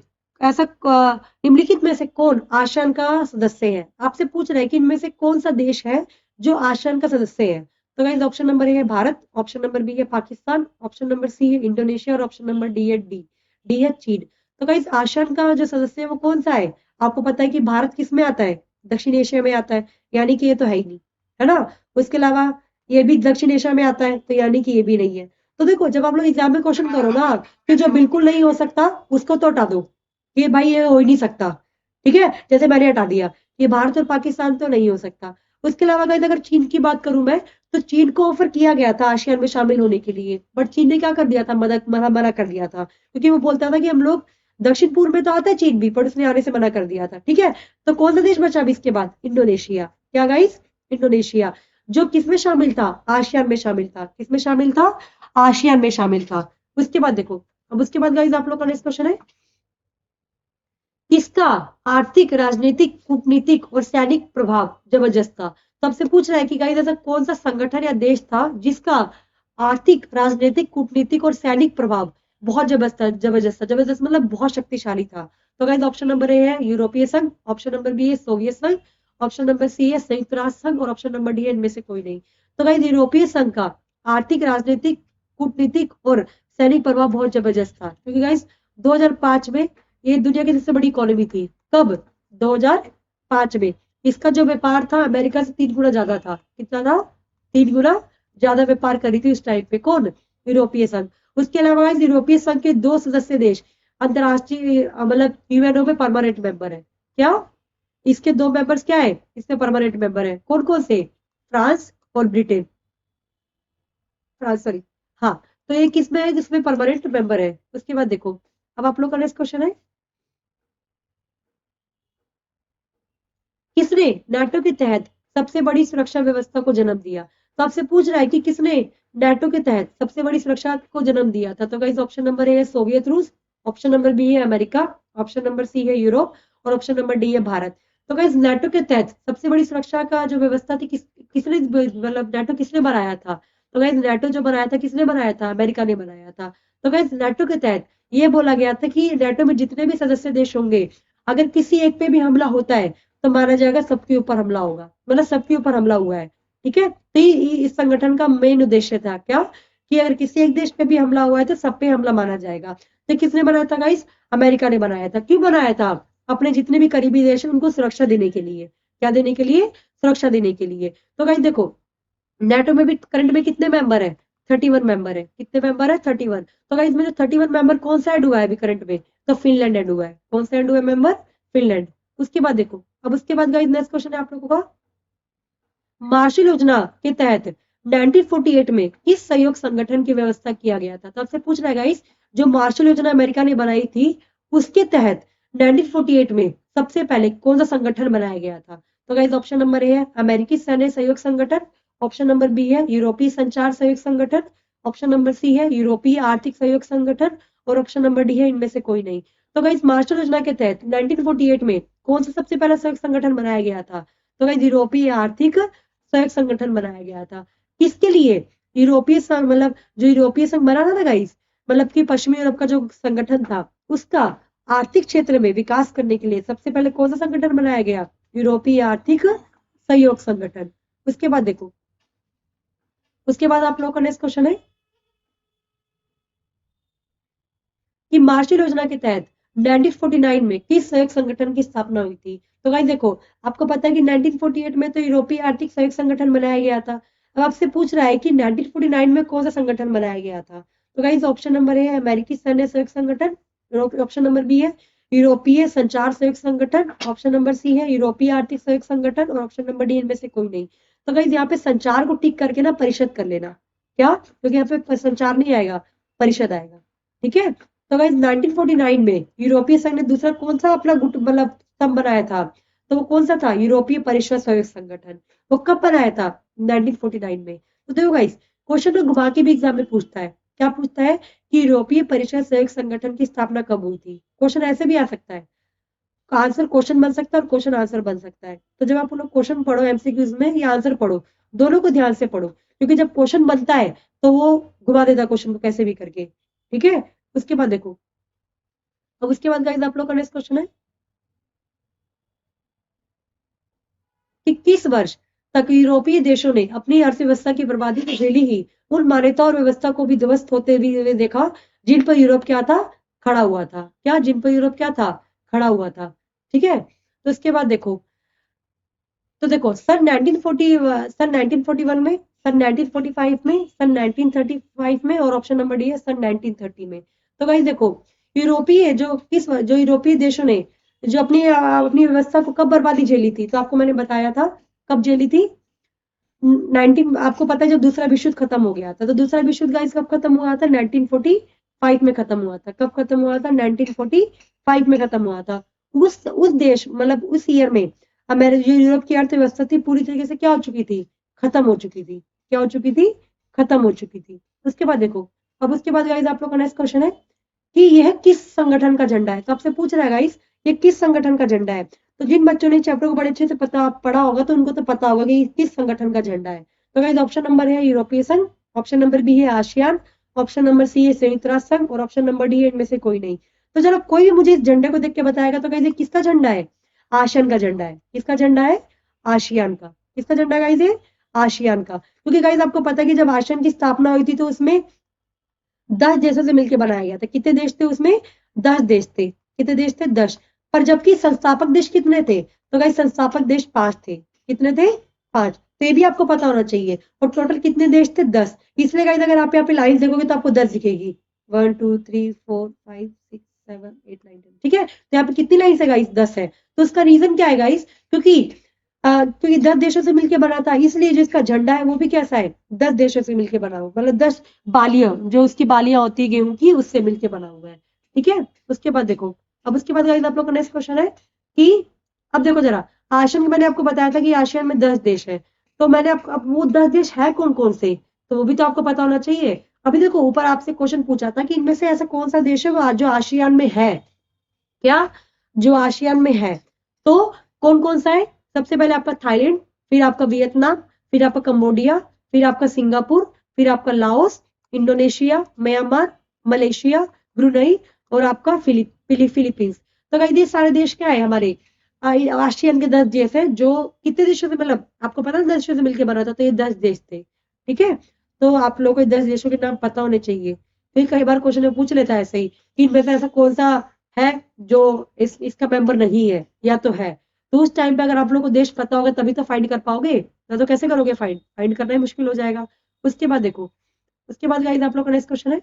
निम्नलिखित में से कौन आसियान का सदस्य है? आपसे पूछ रहे हैं कि इनमें से कौन सा देश है जो आसियान का सदस्य है? तो गाइस ऑप्शन नंबर ए है भारत, ऑप्शन नंबर बी है पाकिस्तान, ऑप्शन नंबर सी है इंडोनेशिया और ऑप्शन नंबर डी है चीन। तो गाइस आसियान का जो सदस्य है वो कौन सा है? आपको पता है कि भारत किस में आता है? दक्षिण एशिया में आता है, यानी कि ये तो है ही नहीं, है ना। उसके अलावा ये भी दक्षिण एशिया में आता है, तो यानी कि ये भी नहीं है। तो देखो जब आप लोग एग्जाम में क्वेश्चन करो ना, कि जो बिल्कुल नहीं हो सकता उसको तो हटा दो, ये भाई ये हो ही नहीं सकता, ठीक है। जैसे मैंने हटा दिया, ये भारत और पाकिस्तान तो नहीं हो सकता। उसके अलावा गाइस अगर चीन की बात करूं मैं, तो चीन को ऑफर किया गया था आसियान में शामिल होने के लिए, बट चीन ने क्या कर दिया था? मना कर दिया था, क्योंकि वो बोलता था कि हम लोग दक्षिण पूर्व में तो आता है चीन भी, पर उसने आने से मना कर दिया था, ठीक है। तो कौन सा देश बचा अभी इसके बाद? इंडोनेशिया। क्या गाइस? इंडोनेशिया, जो किसमें शामिल था? आसियान में शामिल था। किसमें शामिल था? आसियान में शामिल था। उसके बाद देखो, अब उसके बाद गाइस आप लोग का नेक्स्ट क्वेश्चन है किसका आर्थिक, राजनीतिक, कूटनीतिक और सैनिक प्रभाव जबरदस्त था? तो आपसे पूछ रहा है कि गाइस ऐसा कौन सा संगठन या देश था जिसका आर्थिक, राजनीतिक, कूटनीतिक और सैनिक प्रभाव बहुत जबरदस्त मतलब बहुत शक्तिशाली था। तो गाइस ऑप्शन नंबर ए है यूरोपीय संघ, ऑप्शन नंबर बी है सोवियत संघ, ऑप्शन नंबर सी है संयुक्त राष्ट्र संघ और ऑप्शन नंबर डी है इनमें से कोई नहीं। तो गाइस यूरोपीय संघ का आर्थिक, राजनीतिक, कूटनीतिक और सैनिक प्रभाव बहुत जबरदस्त था, क्योंकि गाइस 2005 में ये दुनिया की सबसे बड़ी इकोनॉमी थी। कब? 2005 में। इसका जो व्यापार था अमेरिका से 3 गुना ज्यादा था। कितना था? 3 गुना ज्यादा व्यापार करी थी उस टाइम पे। कौन? यूरोपीय संघ। उसके अलावा यूरोपीय संघ के 2 सदस्य देश अंतरराष्ट्रीय मतलब यूएनओ में परमानेंट मेंबर है। क्या? इसके 2 मेंबर्स क्या है? इसमें परमानेंट मेंबर है। कौन कौन से? फ्रांस और ब्रिटेन। फ्रांस सॉरी, हाँ। तो ये किसमें है? जिसमें परमानेंट मेंबर है। उसके बाद देखो, अब आप लोग का नेक्स्ट क्वेश्चन है किसने नाटो के तहत सबसे बड़ी सुरक्षा व्यवस्था को जन्म दिया? तो आपसे पूछ रहा है कि किसने नाटो के तहत सबसे बड़ी सुरक्षा को जन्म दिया था? तो गाइस ऑप्शन नंबर ए है सोवियत रूस, ऑप्शन नंबर बी है अमेरिका, ऑप्शन नंबर सी है यूरोप और ऑप्शन नंबर डी है भारत। तो गाइस नाटो के तहत सबसे बड़ी सुरक्षा का जो व्यवस्था थी किसने मतलब नाटो किसने बनाया था? तो गाइस नाटो जो बनाया था किसने बनाया था? अमेरिका ने बनाया था। तो गाइस नाटो के तहत ये बोला गया था कि नाटो में जितने भी सदस्य देश होंगे, अगर किसी एक पे भी हमला होता है तो माना जाएगा सबके ऊपर हमला होगा, मतलब सबके ऊपर हमला हुआ है, ठीक है। तो इस संगठन का मेन उद्देश्य था क्या? कि अगर किसी एक देश पे भी हमला हुआ है तो सब पे हमला माना जाएगा। तो किसने बनाया था गाइस? अमेरिका ने बनाया था। क्यों बनाया था? अपने जितने भी करीबी देश हैं उनको सुरक्षा देने के लिए। क्या देने के लिए? सुरक्षा देने के लिए। तो गाइस देखो, नेटो में भी करंट में कितने मेंबर है? 31 मेंबर है। कितने मेंबर है? 31। तो गाइस में जो 31 मेंबर कौन सा ऐड हुआ है अभी करंट में? तो फिनलैंड ऐड हुआ है। कौन सा ऐड हुआ है मेंबर? फिनलैंड। उसके बाद देखो, अब उसके बाद गाइस नेक्स्ट क्वेश्चन है आप लोगों का मार्शल योजना के तहत 1948 में किस सहयोग संगठन की व्यवस्था किया गया था? तो आपसे पूछ रहा है गाइस, जो मार्शल योजना अमेरिका ने बनाई थी उसके तहत 1948 में सबसे पहले कौन सा संगठन बनाया गया था? तो गाइस ऑप्शन नंबर ए है अमेरिकी सैन्य सहयोग संगठन, ऑप्शन नंबर बी है यूरोपीय संचार सहयोग संगठन, ऑप्शन नंबर सी है यूरोपीय आर्थिक सहयोग संगठन और ऑप्शन नंबर डी है इनमें से कोई नहीं। तो गाइस मार्शल योजना के तहत 1948 में कौन सा सबसे पहला सहयोग संगठन बनाया गया था? तो गाइस यूरोपीय आर्थिक सहयोग संगठन बनाया गया था। किसके लिए? यूरोपीय संघ मतलब जो यूरोपीय संघ बना था ना गाइस, मतलब कि पश्चिमी यूरोप का जो संगठन था उसका आर्थिक क्षेत्र में विकास करने के लिए सबसे पहले कौन सा संगठन बनाया गया? यूरोपीय आर्थिक सहयोग संगठन। उसके बाद देखो, उसके बाद आप लोगों का नेक्स्ट क्वेश्चन है कि मार्शल योजना के तहत 1949 में किस सहयोग संगठन की स्थापना हुई थी? तो गाइस देखो, आपको पता है कि 1948 में तो यूरोपीय आर्थिक सहयोग संगठन बनाया गया था। अब आपसे पूछ रहा है कि 1949 में कौन सा संगठन बनाया गया था? तो गाइस ऑप्शन नंबर ए है अमेरिकी सैन्य सहयोग संगठन, ऑप्शन नंबर बी है यूरोपीय संचार सहयोग संगठन, ऑप्शन नंबर सी है यूरोपीय आर्थिक सहयोग संगठन और ऑप्शन नंबर डी इनमें से कोई नहीं। तो गाइस यहाँ पे संचार को टिक करके ना परिषद कर लेना। क्या? क्योंकि यहाँ पे संचार नहीं आएगा, परिषद आएगा, ठीक है। तो गाइस 1949 में यूरोपीय संघ ने दूसरा कौन सा अपना गुट मतलब स्तंभ बनाया था, तो वो कौन सा था, यूरोपीय परिषद सहयोग संगठन। वो कब बनाया था, 1949 में। तो देखो गाइस, क्वेश्चन को घुमा के भी एग्जाम में पूछता है, क्या पूछता है कि यूरोपीय परिषद सहयोग संगठन की स्थापना कब हुई थी। क्वेश्चन ऐसे भी आ सकता है, आंसर क्वेश्चन बन सकता है और क्वेश्चन आंसर बन सकता है। तो जब आप लोग क्वेश्चन पढ़ो एमसीक्यूज में या आंसर पढ़ो, दोनों को ध्यान से पढ़ो, क्योंकि जब क्वेश्चन बनता है तो वो घुमा देता है क्वेश्चन को कैसे भी करके, ठीक है। उसके बाद देखो, अब उसके बाद गाइस आप लोग का नेक्स्ट क्वेश्चन है कि किस वर्ष तक यूरोपीय देशों ने अपनी अर्थव्यवस्था की बर्बादी तो झेली ही, उन मान्यता और व्यवस्था को भी ध्वस्त होते हुए देखा जिन पर यूरोप क्या था, खड़ा हुआ था। क्या, जिन पर यूरोप क्या था, खड़ा हुआ था, ठीक है। तो इसके बाद देखो, तो देखो सन 1940, सन 1941 में, सन 1945 में, सन 1935 में, और ऑप्शन नंबर डी है सन 1930 में। तो गाइस देखो, यूरोपीय जो यूरोपीय देशों ने जो अपनी व्यवस्था को कब बर्बादी झेली थी, तो आपको मैंने बताया था कब झेली थी। 19 आपको पता है जब दूसरा विश्व युद्ध खत्म हो गया था, तो दूसरा विश्व युद्ध गाइस कब खत्म हुआ था, 1945 में खत्म हुआ था। कब खत्म हुआ था, 1945 में खत्म हुआ था। उस देश मतलब उस ईयर में जो यूरोप की अर्थव्यवस्था थी पूरी तरीके से क्या हो चुकी थी, खत्म हो चुकी थी। क्या हो चुकी थी, खत्म हो चुकी थी। उसके बाद देखो, अब उसके बाद गाइस आप लोग का नेक्स्ट क्वेश्चन है कि यह किस संगठन का झंडा है। तो आपसे पूछ रहा है गाइस, ये किस संगठन का झंडा है। तो जिन बच्चों ने चैप्टर को बड़े अच्छे से पढ़ा होगा तो उनको तो पता होगा कि किस संगठन का झंडा है। तो गाइस ऑप्शन नंबर है यूरोपीय संघ, ऑप्शन नंबर बी है आसियान, ऑप्शन नंबर सी है संयुक्त राष्ट्र संघ, और ऑप्शन नंबर डी है इनमें से कोई नहीं। तो चलो कोई भी मुझे इस झंडे को देख के बताएगा तो गाइस ये किसका झंडा है, आसियान का झंडा है। किसका झंडा है, आसियान का। किसका झंडा गाइस है, आसियान का। क्योंकि गाइस आपको पता है कि जब आसियान की स्थापना हुई थी तो उसमें 10 देशों से मिलकर बनाया गया था। कितने देश थे उसमें, 10 देश थे। कितने देश थे, 10। पर जबकि संस्थापक देश कितने थे, तो गाइस संस्थापक देश 5 थे। कितने थे, 5। तो ये भी आपको पता होना चाहिए। और टोटल कितने देश थे, 10। इसलिए गाइस अगर आप यहाँ पे लाइन देखोगे तो आपको 10 दिखेगी, 1 2 3 4 5 6 7 8 9 10, ठीक है। तो यहाँ पे कितनी लाइन है गाइस, 10 है। तो उसका रीजन क्या है गाइस, क्योंकि क्योंकि 10 देशों से मिलकर बना था, इसलिए जो इसका झंडा है वो भी कैसा है, 10 देशों से मिलकर बना हुआ, मतलब 10 बालियां, जो उसकी बालियां होती है गेहूं की, उससे मिलके बना हुआ है, ठीक है। उसके बाद देखो, अब उसके बाद गाइस आप लोग का नेक्स्ट क्वेश्चन है कि अब देखो जरा, आसियान मैंने आपको बताया था कि आसियान में 10 देश है। तो मैंने अब वो 10 देश है कौन कौन से, तो वो भी तो आपको पता होना चाहिए। अभी देखो ऊपर आपसे क्वेश्चन पूछा था कि इनमें से ऐसा कौन सा देश है जो आसियान में है, क्या, जो आसियान में है। तो कौन कौन सा है, सबसे पहले आपका थाईलैंड, फिर आपका वियतनाम, फिर आपका कंबोडिया, फिर आपका सिंगापुर, फिर आपका Laos, Indonesia, Myanmar, Malaysia, Brunei, और आपका फिलीपींस। तो गाइस ये सारे देश क्या है हमारे आसियान के 10 देश है, जो कितने देशों से, मतलब आपको पता है 10 देशों से मिलकर बना था, तो ये 10 देश थे, ठीक है। तो आप लोगों को 10 देशों के नाम पता होने चाहिए। फिर कई बार क्वेश्चन में पूछ लेता है ऐसे ही कि इनमें से ऐसा कौन सा है जो इसका मेंबर नहीं है या तो है। तो उस टाइम पे अगर आप लोग को देश पता होगा तभी तो फाइंड कर पाओगे, ना तो कैसे करोगे, फाइंड फाइंड करना ही मुश्किल हो जाएगा। उसके बाद देखो, उसके बाद गाइस आप लोग का नेक्स्ट क्वेश्चन है,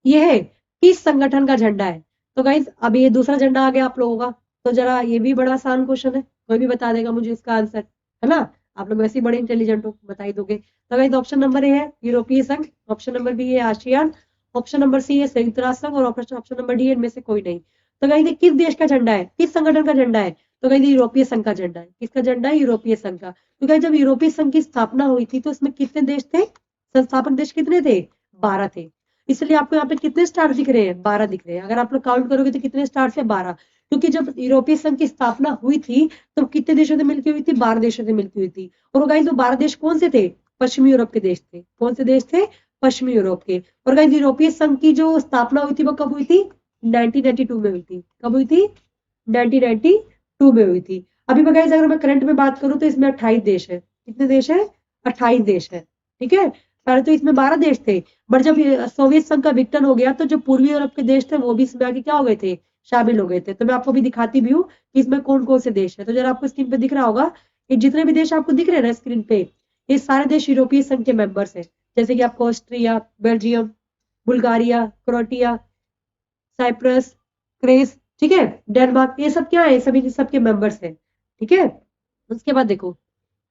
ये है किस संगठन का झंडा है। तो गाइस अब ये दूसरा झंडा आ गया आप लोगों का। तो जरा ये भी बड़ा आसान क्वेश्चन है, कोई भी बता देगा मुझे इसका आंसर, है ना। आप लोग वैसे ही बड़े इंटेलिजेंट हो, बता ही दोगे। तो गाइस ऑप्शन नंबर ए है यूरोपीय संघ, ऑप्शन नंबर बी है आसियान, ऑप्शन नंबर सी है संयुक्त राष्ट्र संघ, और ऑप्शन नंबर डी है इनमें से कोई नहीं। तो गाइस ये किस देश का झंडा है, किस संगठन का झंडा है, तो गाइस यूरोपीय संघ का झंडा है। किसका झंडा है, यूरोपीय संघ का। तो गाइस जब यूरोपीय संघ की स्थापना हुई थी तो इसमें कितने देश थे, संस्थापक देश कितने थे, 12 थे। इसलिए आपको यहाँ पे कितने स्टार दिख रहे हैं, 12 दिख रहे हैं। अगर आप लोग काउंट करोगे तो कितने स्टार से, 12। क्योंकि जब यूरोपीय संघ की स्थापना हुई थी तो कितने देशों से मिलकर हुई थी, 12 देशों से मिलकर हुई थी। और गाइस वो 12 देश कौन से थे, पश्चिमी यूरोप के देश थे। कौन से देश थे, पश्चिमी यूरोप के। और गाइस यूरोपीय संघ की जो स्थापना हुई थी वो कब हुई थी, 1992 में हुई थी। कब हुई थी, 1992 में हुई थी। अभी मैं गाइस अगर मैं करंट में बात करूं तो इसमें 28 देश है। कितने देश है, 28 देश है, ठीक है। पहले तो इसमें 12 देश थे, बट जब सोवियत संघ का विघटन हो गया तो जो पूर्वी यूरोप के देश थे वो भी इसमें आके क्या हो गए थे, शामिल हो गए थे। तो मैं आपको भी दिखाती भी हूँ कि इसमें कौन कौन से देश है। तो जरा आपको स्क्रीन पे दिख रहा होगा, ये जितने भी देश आपको दिख रहे हैं ना स्क्रीन पे, ये सारे देश यूरोपीय संघ के मेंबर्स हैं। जैसे कि आपको Austria, Belgium, Bulgaria, Croatia, Cyprus, Greece, ठीक है, डेनमार्क, ये सब क्या है, सभी सबके मेंबर्स हैं, ठीक है। उसके बाद देखो,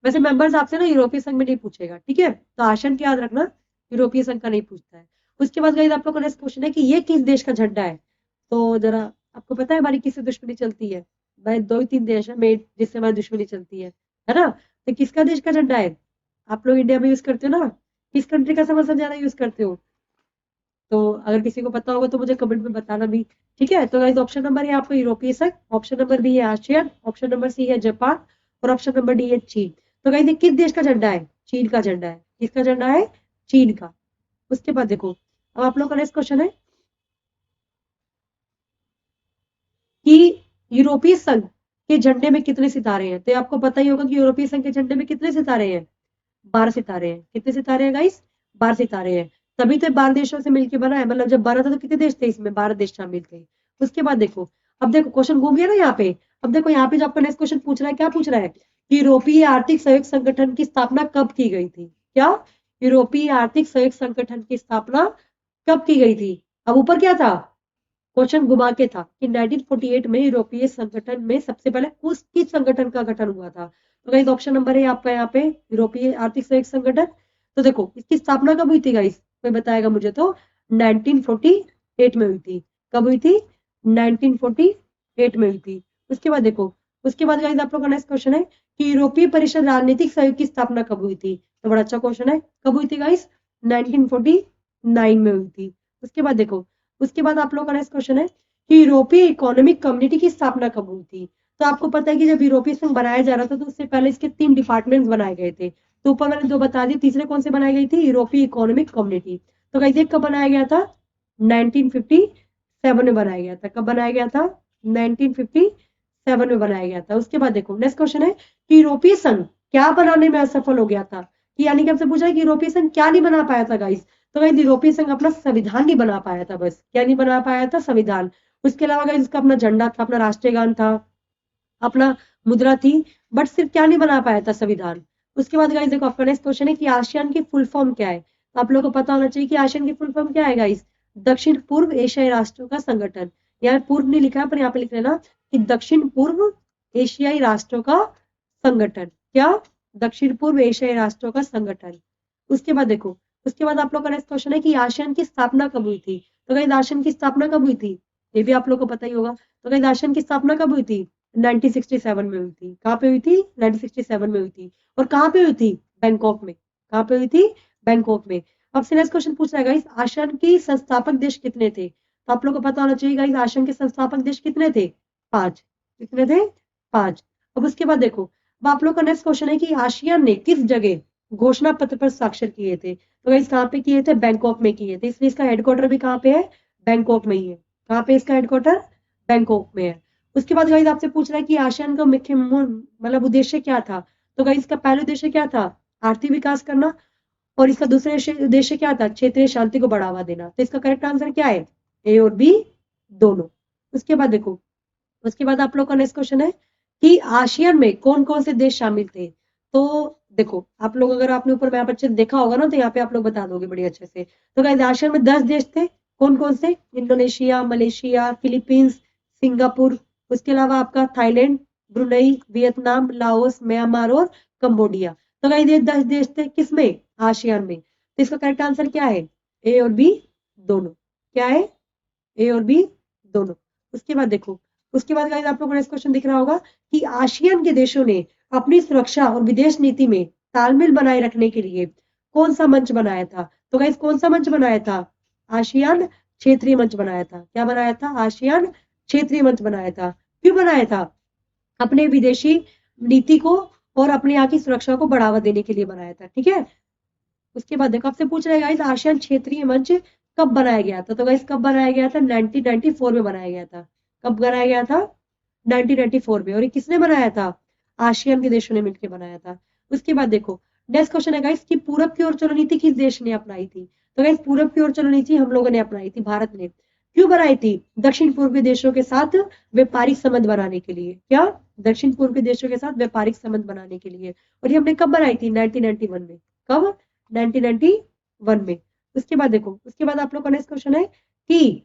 वैसे मेंबर्स आपसे ना यूरोपीय संघ में नहीं पूछेगा, ठीक है। तो आसन की याद रखना, यूरोपीय संघ का नहीं पूछता है। उसके बाद गाइस आप लोग का नेक्स्ट क्वेश्चन है कि ये किस देश का झंडा है। तो जरा आपको पता है हमारी किससे दुश्मनी चलती है? भाई 2 ही 3 देश है मेन जिससे हमारी दुश्मनी चलती है ना? तो किसका देश का झंडा है? आप लोग इंडिया में यूज करते हो ना, किस कंट्री का सबसे ज्यादा यूज करते हो? तो अगर किसी को पता होगा तो मुझे कमेंट में बताना भी। ठीक है, तो गाइस ऑप्शन नंबर है आपको यूरोपीय संघ, ऑप्शन नंबर बी है आसियान, ऑप्शन नंबर सी है जापान और ऑप्शन नंबर डी है चीन। तो गाइस ये किस देश का झंडा है? चीन का झंडा है। किसका झंडा है? चीन का। उसके बाद देखो, अब आप लोग का नेक्स्ट क्वेश्चन है कि यूरोपीय संघ के झंडे में कितने सितारे हैं। तो आपको पता ही होगा कि यूरोपीय संघ के झंडे में कितने सितारे हैं? 12 सितारे हैं। कितने सितारे हैं गाइस? 12 सितारे हैं। तभी तो 12 देशों से मिलकर बना है, मतलब जब बना था तो कितने देश थे इसमें? 12 देश शामिल थे। उसके बाद देखो, अब देखो क्वेश्चन घूम गया ना यहाँ पे। अब देखो यहाँ पे जो आपका नेक्स्ट क्वेश्चन पूछ रहा है, क्या पूछ रहा है कि यूरोपीय आर्थिक सहयोग संगठन की स्थापना कब की गई थी? क्या? यूरोपीय आर्थिक सहयोग संगठन की स्थापना कब की गई थी? अब ऊपर क्या था? क्वेश्चन घुमा के था कि 1948 में यूरोपीय संगठन में सबसे पहले किस संगठन का गठन हुआ था। तो गाइस ऑप्शन नंबर है आपका यहाँ पे यूरोपीय आर्थिक सहयोग संगठन। तो देखो इसकी स्थापना कब हुई थी गाइस, कोई बताएगा मुझे तो? 1948 में हुई थी। कब हुई थी? 1948 में हुई थी। उसके बाद देखो, उसके बाद गाइस आप लोग का नेक्स्ट क्वेश्चन है कि यूरोपीय परिषद राजनीतिक सहयोग की स्थापना कब हुई थी। तो बड़ा अच्छा क्वेश्चन है, कब हुई थी गाइस? 1949 में हुई थी। उसके बाद देखो, उसके बाद आप लोग का नेक्स्ट क्वेश्चन है कि यूरोपीय इकोनॉमिक कम्युनिटी की स्थापना कब हुई थी। तो आपको पता है कि जब यूरोपीय संघ बनाया जा रहा था तो उससे पहले इसके 3 डिपार्टमेंट्स बनाए गए थे। तो ऊपर मैंने 2 बता दी, तीसरे कौन से बनाई गई थी? यूरोपीय इकोनॉमिक कम्युनिटी। तो गाइस ये कब बनाया गया था? 1957 में बनाया गया था। कब बनाया गया था? 1957 में बनाया गया था। उसके बाद देखो नेक्स्ट क्वेश्चन है कि यूरोपीय संघ क्या बनाने में असफल हो गया था। कि यानी कि आपसे पूछा है कि यूरोपीय संघ क्या नहीं बना पाया था गाइस। तो गाइस यूरोपीय संघ अपना संविधान नहीं बना पाया था, बस क्या नहीं बना पाया था? संविधान। उसके अलावा गाइस उसका अपना झंडा था, अपना राष्ट्रीय गान था, अपना मुद्रा थी, बट सिर्फ क्या नहीं बना पाया था? संविधान। उसके बाद गाइस देखो आपका नेक्स्ट क्वेश्चन है कि आसियान की फुल फॉर्म क्या है। तो आप लोगों को पता होना चाहिए कि आसियान की फुल फॉर्म क्या है गाइस? दक्षिण पूर्व एशियाई राष्ट्रों का संगठन। यहाँ पूर्व नहीं लिखा है पर यहाँ पे लिख लेना कि दक्षिण पूर्व एशियाई राष्ट्रों का संगठन। क्या? दक्षिण पूर्व एशियाई राष्ट्रों का संगठन। उसके बाद देखो, उसके बाद आप लोग का नेक्स्ट क्वेश्चन है कि आसियान की स्थापना कब हुई थी। तो गाइस आसियान की स्थापना कब हुई थी? ये भी आप लोग को पता ही होगा। तो गाइस आसियान की स्थापना कब हुई थी? 1967 में हुई थी। कहाँ पे हुई थी? 1967 में हुई थी। और कहाँ पे हुई थी? बैंकॉक में। कहाँ पे हुई थी? बैंकॉक में। अब से नेक्स्ट क्वेश्चन पूछ रहा है गाइस आसियान के संस्थापक देश कितने थे। तो आप लोग को पता होना चाहिए गाइस आसियान के संस्थापक देश कितने थे? 5। कितने थे? 5। अब उसके बाद देखो, अब आप लोग का नेक्स्ट क्वेश्चन है कि आसियान ने किस जगह घोषणा पत्र पर स्वाक्षर किए थे। तो गाइस कहाँ पे किए थे? बैंकॉक में किए थे। इसलिए इसका हेडक्वार्टर भी कहाँ पे है? बैंकॉक में ही है। कहाँ पे इसका हेडक्वार्टर? बैंकॉक में है। उसके बाद गाइस आपसे पूछ रहा है कि आसियान का मुख्य मतलब उद्देश्य क्या था। तो गाइस इसका पहला उद्देश्य क्या था? आर्थिक विकास करना। और इसका दूसरा उद्देश्य क्या था? क्षेत्रीय शांति को बढ़ावा देना। तो इसका करेक्ट आंसर क्या है? ए और बी दोनों। उसके बाद देखो, उसके बाद आप लोग का नेक्स्ट क्वेश्चन है कि आसियान में कौन कौन से देश शामिल थे। तो देखो आप लोग, अगर आपने ऊपर मैप अच्छे से देखा होगा ना तो यहाँ पे आप लोग बता दोगे बड़े अच्छे से। तो गाइस आसियान में 10 देश थे। कौन कौन से? इंडोनेशिया, मलेशिया, फिलीपींस, सिंगापुर, उसके अलावा आपका Thailand, Brunei, Vietnam, Laos, Myanmar और कंबोडिया। तो गाइस ये 10 देश थे किसमें? आसियान में। तो इसका करेक्ट आंसर क्या है? ए और बी दोनों। क्या है? ए और बी दोनों। उसके बाद देखो, उसके बाद गाइस आप लोगों को नेक्स्ट क्वेश्चन दिख रहा होगा कि आसियान के देशों ने अपनी सुरक्षा और विदेश नीति में तालमेल बनाए रखने के लिए कौन सा मंच बनाया था। तो गाइस कौन सा मंच बनाया था? आसियान क्षेत्रीय मंच बनाया था। क्या बनाया था? आसियान क्षेत्रीय मंच बनाया था। क्यों बनाया था? अपने विदेशी नीति को और अपने यहाँ की सुरक्षा को बढ़ावा देने के लिए बनाया था। ठीक है, उसके बाद देखो आपसे पूछ रहे गाइस आसियान क्षेत्रीय मंच कब बनाया गया था। तो गाइस कब बनाया गया था? 1994 में बनाया गया था। कब बनाया गया था? 1994 में। और ये किसने बनाया था? आसियान के देशों ने मिलकर बनाया था। उसके बाद देखो नेक्स्ट क्वेश्चन है गाइस कि पूरब की ओर चलो नीति किस देश ने अपनाई थी। तो गाइस पूरब की ओर चलो नीति हम लोगों ने अपनाई थी, भारत ने। क्यों बनाई थी? दक्षिण पूर्वी देशों के साथ व्यापारिक संबंध बनाने के लिए। क्या? दक्षिण पूर्वी देशों के साथ व्यापारिक संबंध बनाने के लिए। और ये हमने कब बनाई थी? 1991 में। कब? 1991 में। उसके बाद देखो, उसके बाद आप लोग का नेक्स्ट क्वेश्चन है कि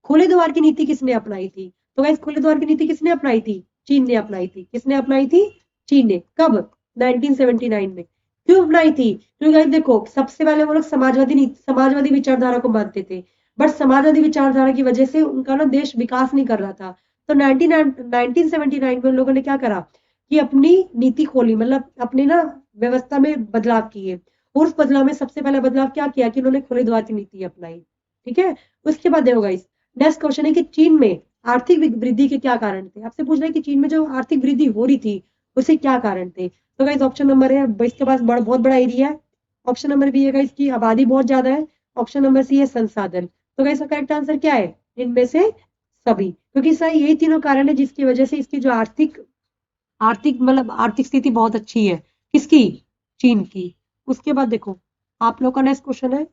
खुले द्वार की नीति किसने अपनाई थी। तो गाइस खुले द्वार की नीति किसने अपनाई थी? चीन ने अपनाई थी। किसने अपनाई थी? चीन ने। कब? 1979 में। क्यों अपनाई थी? क्योंकि गाइस देखो, सबसे पहले वो लोग समाजवादी विचारधारा को मानते थे, बट समाजवादी विचारधारा की वजह से उनका ना देश विकास नहीं कर रहा था। तो 1979 में उन लोगों ने क्या करा कि अपनी नीति खोली, मतलब अपनी ना व्यवस्था में बदलाव किए। और उस बदलाव में सबसे पहला बदलाव क्या किया कि उन्होंने खुले द्वार की नीति अपनाई। ठीक है, उसके बाद देखो गाइस, नेक्स्ट क्वेश्चन है कि चीन में आर्थिक वृद्धि के क्या कारण थे? आपसे पूछ रहे हैं कि चीन में जो आर्थिक वृद्धि हो रही थी उसके क्या कारण थे? तो गाइस ऑप्शन नंबर है, इसके पास बहुत बड़ा एरिया है। ऑप्शन नंबर बी है गाइस की आबादी बहुत ज्यादा है। ऑप्शन नंबर सी है संसाधन। तो गाइस करेक्ट आंसर क्या है इनमें से? सभी, क्योंकि सर यही तीनों कारण है जिसकी वजह से इसकी जो आर्थिक आर्थिक मतलब आर्थिक स्थिति बहुत अच्छी है। किसकी? चीन की। उसके बाद देखो, आप लोग का नेक्स्ट क्वेश्चन है।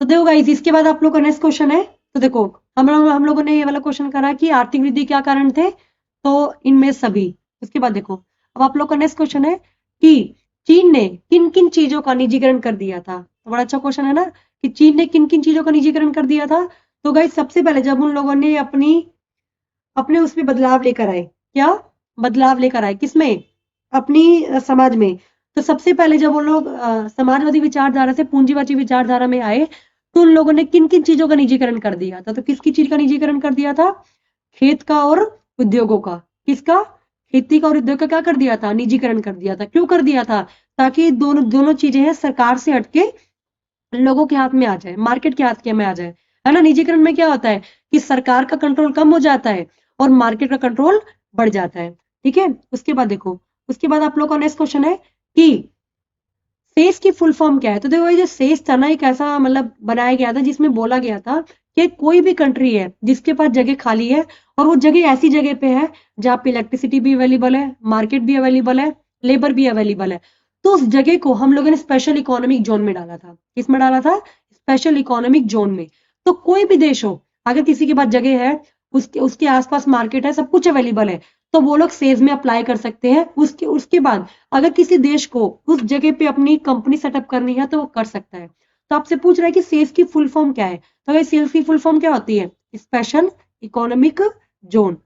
तो देखो गाइस, इसके बाद आप लोग का नेक्स्ट क्वेश्चन है। तो देखो, हम लोगों ने ये वाला क्वेश्चन करा कि आर्थिक वृद्धि क्या कारण थे, तो इनमें सभी। उसके बाद देखो, अब आप लोग का नेक्स्ट क्वेश्चन है कि चीन ने किन किन चीजों का निजीकरण कर दिया था? तो बड़ा अच्छा क्वेश्चन है ना, कि चीन ने किन किन चीजों का निजीकरण कर दिया था। तो गाइस सबसे पहले जब उन लोगों ने अपनी अपने उसमें बदलाव लेकर आए, क्या बदलाव लेकर आए किसमें? अपनी समाज में। तो सबसे पहले जब वो लोग समाजवादी विचारधारा से पूंजीवादी विचारधारा में आए, तो उन लोगों ने किन किन चीजों का निजीकरण कर दिया था? तो किसकी चीज का निजीकरण कर दिया था? खेत का और उद्योगों का। किसका? खेती का और उद्योग का क्या कर दिया था? निजीकरण कर दिया था। क्यों कर दिया था? ताकि दोनों दोनों चीजें हैं सरकार से हटके लोगों के हाथ में आ जाए, मार्केट के हाथ के में आ जाए, है ना। निजीकरण में क्या होता है कि सरकार का कंट्रोल कम हो जाता है और मार्केट का कंट्रोल बढ़ जाता है। ठीक है, उसके बाद देखो, उसके बाद आप लोग का नेक्स्ट क्वेश्चन है कि सेस की फुल फॉर्म क्या है? तो देखो, ये जो सेस था ना, एक ऐसा मतलब बनाया गया था जिसमें बोला गया था कि कोई भी कंट्री है जिसके पास जगह खाली है और वो जगह ऐसी जगह पे है जहाँ पे इलेक्ट्रिसिटी भी अवेलेबल है, मार्केट भी अवेलेबल है, लेबर भी अवेलेबल है, तो उस जगह को हम लोगों ने स्पेशल इकोनॉमिक जोन में डाला था। किसमें डाला था? स्पेशल इकोनॉमिक जोन में। तो कोई भी देश हो, अगर किसी के पास जगह है, उसके उसके आसपास मार्केट है, सब कुछ अवेलेबल है, तो वो लोग सेज में अप्लाई कर सकते हैं। उसके उसके बाद अगर किसी देश को उस जगह पे अपनी कंपनी सेटअप करनी है तो वो कर सकता है। तो आपसे पूछ रहा है कि सेज की फुल फॉर्म क्या है? तो अगर सेज की फुल फॉर्म क्या होती है? Special economic zone.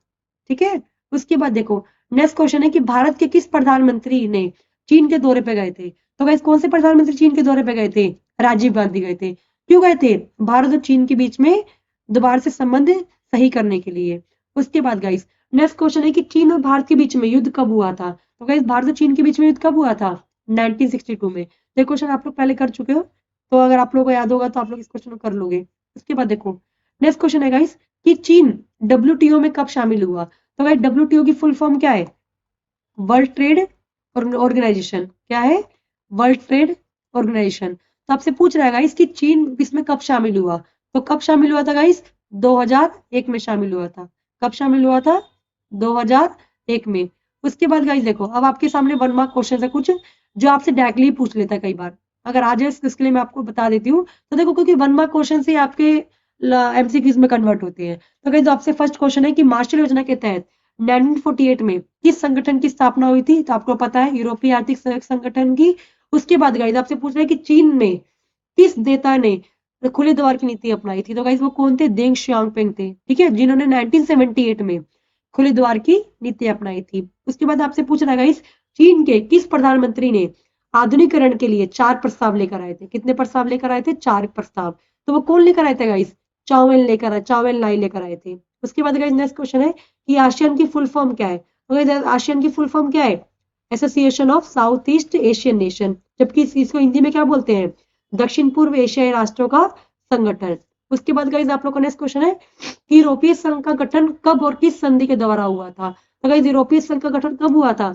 ठीक है, उसके बाद देखो, नेक्स्ट क्वेश्चन है कि भारत के किस प्रधानमंत्री ने चीन के दौरे पे गए थे? तो गाइस कौन से प्रधानमंत्री चीन के दौरे पे गए थे? राजीव गांधी गए थे। क्यों गए थे? भारत और चीन के बीच में दोबारा से संबंध सही करने के लिए। उसके बाद गाइस, नेक्स्ट क्वेश्चन है कि चीन और भारत के बीच में युद्ध कब हुआ था? तो गाइस भारत और चीन के बीच में युद्ध कब हुआ था? 1962 में। ये क्वेश्चन आप लोग पहले कर चुके हो, तो अगर आप लोगों को याद होगा तो आप लोग इस क्वेश्चन को कर लोगे। उसके बाद देखो, नेक्स्ट क्वेश्चन है गाइस कि चीन डब्ल्यूटीओ में कब शामिल हुआ? तो गाइस डब्ल्यूटीओ की फुल फॉर्म क्या है? World trade organisation. क्या है? World trade organisation. तो आपसे पूछ रहा है गाइस कि चीन इसमें कब शामिल हुआ? तो कब शामिल हुआ था गाइस? 2001 में शामिल हुआ था। कब शामिल हुआ था? 2001 में। उसके बाद गाइस देखो, अब आपके सामने 1 मार्क क्वेश्चन है कुछ जो आपसे डायरेक्टली पूछ लेता है कई बार। अगर आ जाए इसके लिए मैं आपको बता देती हूँ। तो देखो, क्योंकि 1 मार्क क्वेश्चन से आपके एमसीक्यूज में कन्वर्ट होते हैं। तो गाइस आपसे फर्स्ट क्वेश्चन है कि मार्शल योजना के तहत 1948 में किस संगठन की स्थापना हुई थी? तो आपको पता है, यूरोपीय आर्थिक सहयोग संगठन की। उसके बाद गाइस आपसे पूछ रहे हैं कि चीन में किस नेता ने खुले द्वार की नीति अपनाई थी? तो गाइस वो कौन थे? देंग शियाओपिंग थे। ठीक है, जिन्होंने 1978 में खुले द्वार की नीति अपनाई थी। उसके बाद आपसे पूछ रहा है गाइस, चीन के किस प्रधानमंत्री ने आधुनिकरण के लिए 4 प्रस्ताव लेकर आए थे? कितने प्रस्ताव लेकर आए थे? 4 प्रस्ताव। तो वो कौन लेकर आए थे गाइस? चाउएन लाई लेकर आए थे। उसके बाद गाइस नेक्स्ट क्वेश्चन है कि आसियान की फुल फॉर्म क्या है? तो गाइस आसियान की फुल फॉर्म क्या है? Association of south east Asian nation, जबकि इसको हिंदी में क्या बोलते हैं? दक्षिण पूर्व एशियाई राष्ट्रों का संगठन। उसके बाद गाइस आप लोग का नेक्स्ट क्वेश्चन है कि यूरोपीय संघ का गठन कब और किस संधि के द्वारा हुआ था? तो गाइस यूरोपीय संघ का गठन कब हुआ था?